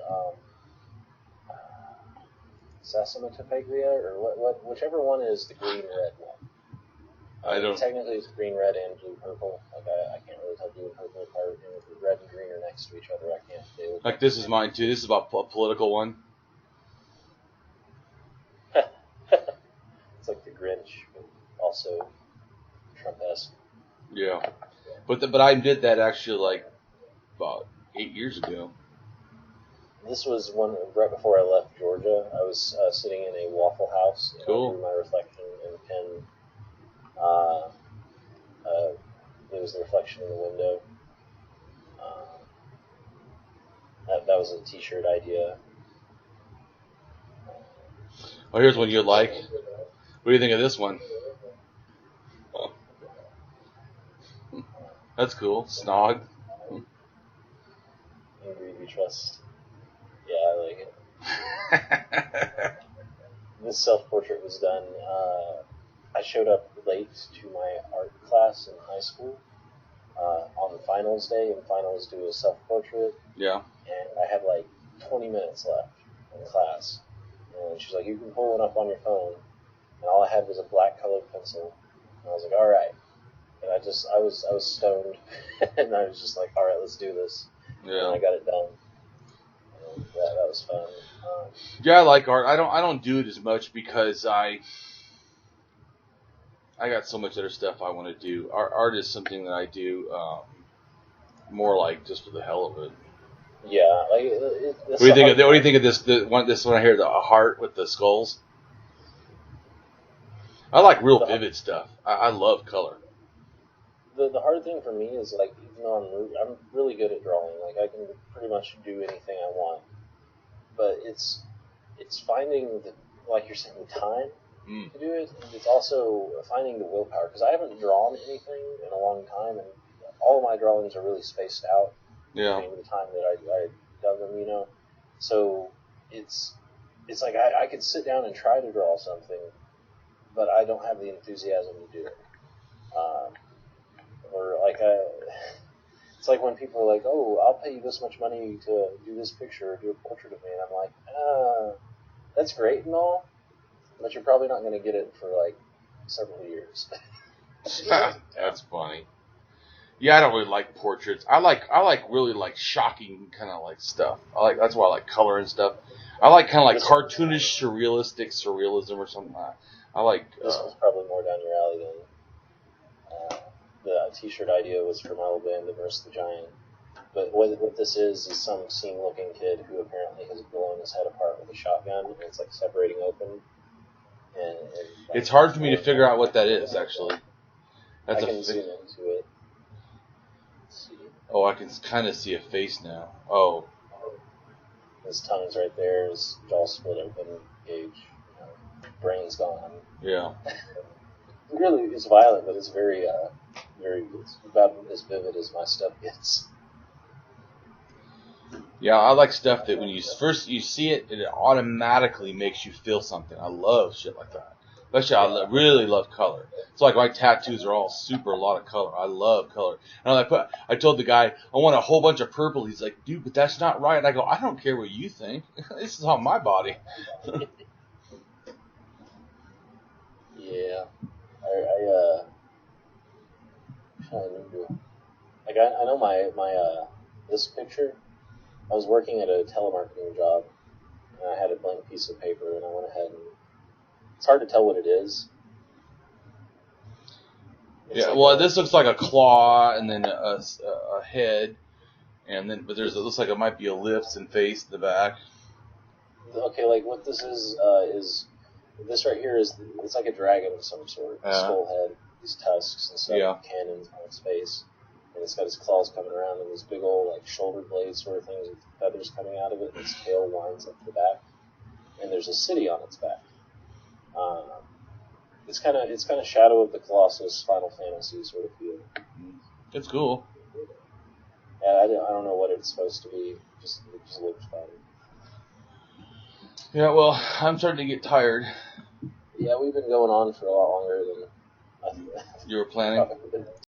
Sasamatopagria or whichever one is the green red one. I don't. Technically, it's green, red, and blue, purple. Like I can't really tell blue and purple apart. And if red and green are next to each other, I can't. Like this is mine too. This is about a political one. It's like the Grinch, but also Trump-esque. Yeah, but I did that actually like about 8 years ago. This was one right before I left Georgia. I was sitting in a Waffle House. And cool. I drew my reflection in a pen. It was the reflection in the window. That was a T-shirt idea. Oh, here's one you'd like. What do you think of this one? Oh. That's cool. Snog. In Greed We Trust. Yeah, I like it. This self-portrait was done. I showed up late to my art class in high school on the finals day, and finals do a self-portrait. Yeah. And I had like 20 minutes left in class. And she's like, you can pull one up on your phone. And all I had was a black colored pencil. And I was like, all right. And I was stoned, and I was just like, all right, let's do this. Yeah. And I got it done. And that was fun. Yeah, I like art. I don't do it as much because I got so much other stuff I want to do. Art is something that I do more like just for the hell of it. Yeah, like what do you think of? What do you think of this? This one here, the heart with the skulls. I like real vivid stuff. I love color. The hard thing for me is, like, even though I'm really good at drawing, like I can pretty much do anything I want, but it's finding the, like you're saying, the time to do it. And it's also finding the willpower, because I haven't drawn anything in a long time, and all of my drawings are really spaced out between the time that I done them, you know. So it's like I could sit down and try to draw something, but I don't have the enthusiasm to do it. Or like it's like when people are like, oh, I'll pay you this much money to do this picture or do a portrait of me, and I'm like, that's great and all, but you're probably not going to get it for like several years. That's funny. Yeah, I don't really like portraits. I like really like shocking kind of like stuff. That's why I like color and stuff. I like kind of like cartoonish surrealism or something. I like. This one's probably more down your alley than. The t-shirt idea was for my old band, The Verse the Giant. But what this is some scene-looking kid who apparently has blown his head apart with a shotgun, and it's like separating open. And like, it's hard for me to figure out what that is, actually. I can zoom into it. Let's see. Oh, I can kind of see a face now. Oh. His tongue's right there, his jaw split open, gauge, brain's gone. Yeah. Really, it's violent, but it's very, it's about as vivid as my stuff gets. Yeah, I like stuff that when you see it, it automatically makes you feel something. I love shit like that. Especially, I really love color. It's like my tattoos are all a lot of color. I love color. And I told the guy, I want a whole bunch of purple. He's like, dude, but that's not right. And I go, I don't care what you think. This is on my body. Yeah. I know my this picture, I was working at a telemarketing job, and I had a blank piece of paper, and I went ahead and, it's hard to tell what it is. This looks like a claw, and then a head, and then, but it looks like it might be a lips and face in the back. Okay, like what this is this right here it's like a dragon of some sort, skull head, these tusks and stuff, cannons on its face, and it's got its claws coming around and these big old like shoulder blades sort of things with feathers coming out of it, and its tail winds up the back, and there's a city on its back. It's kind of Shadow of the Colossus, Final Fantasy sort of feel. It's cool. Yeah, I don't know what it's supposed to be. It just looks fun. Yeah, well, I'm starting to get tired. Yeah, we've been going on for a lot longer than you were planning.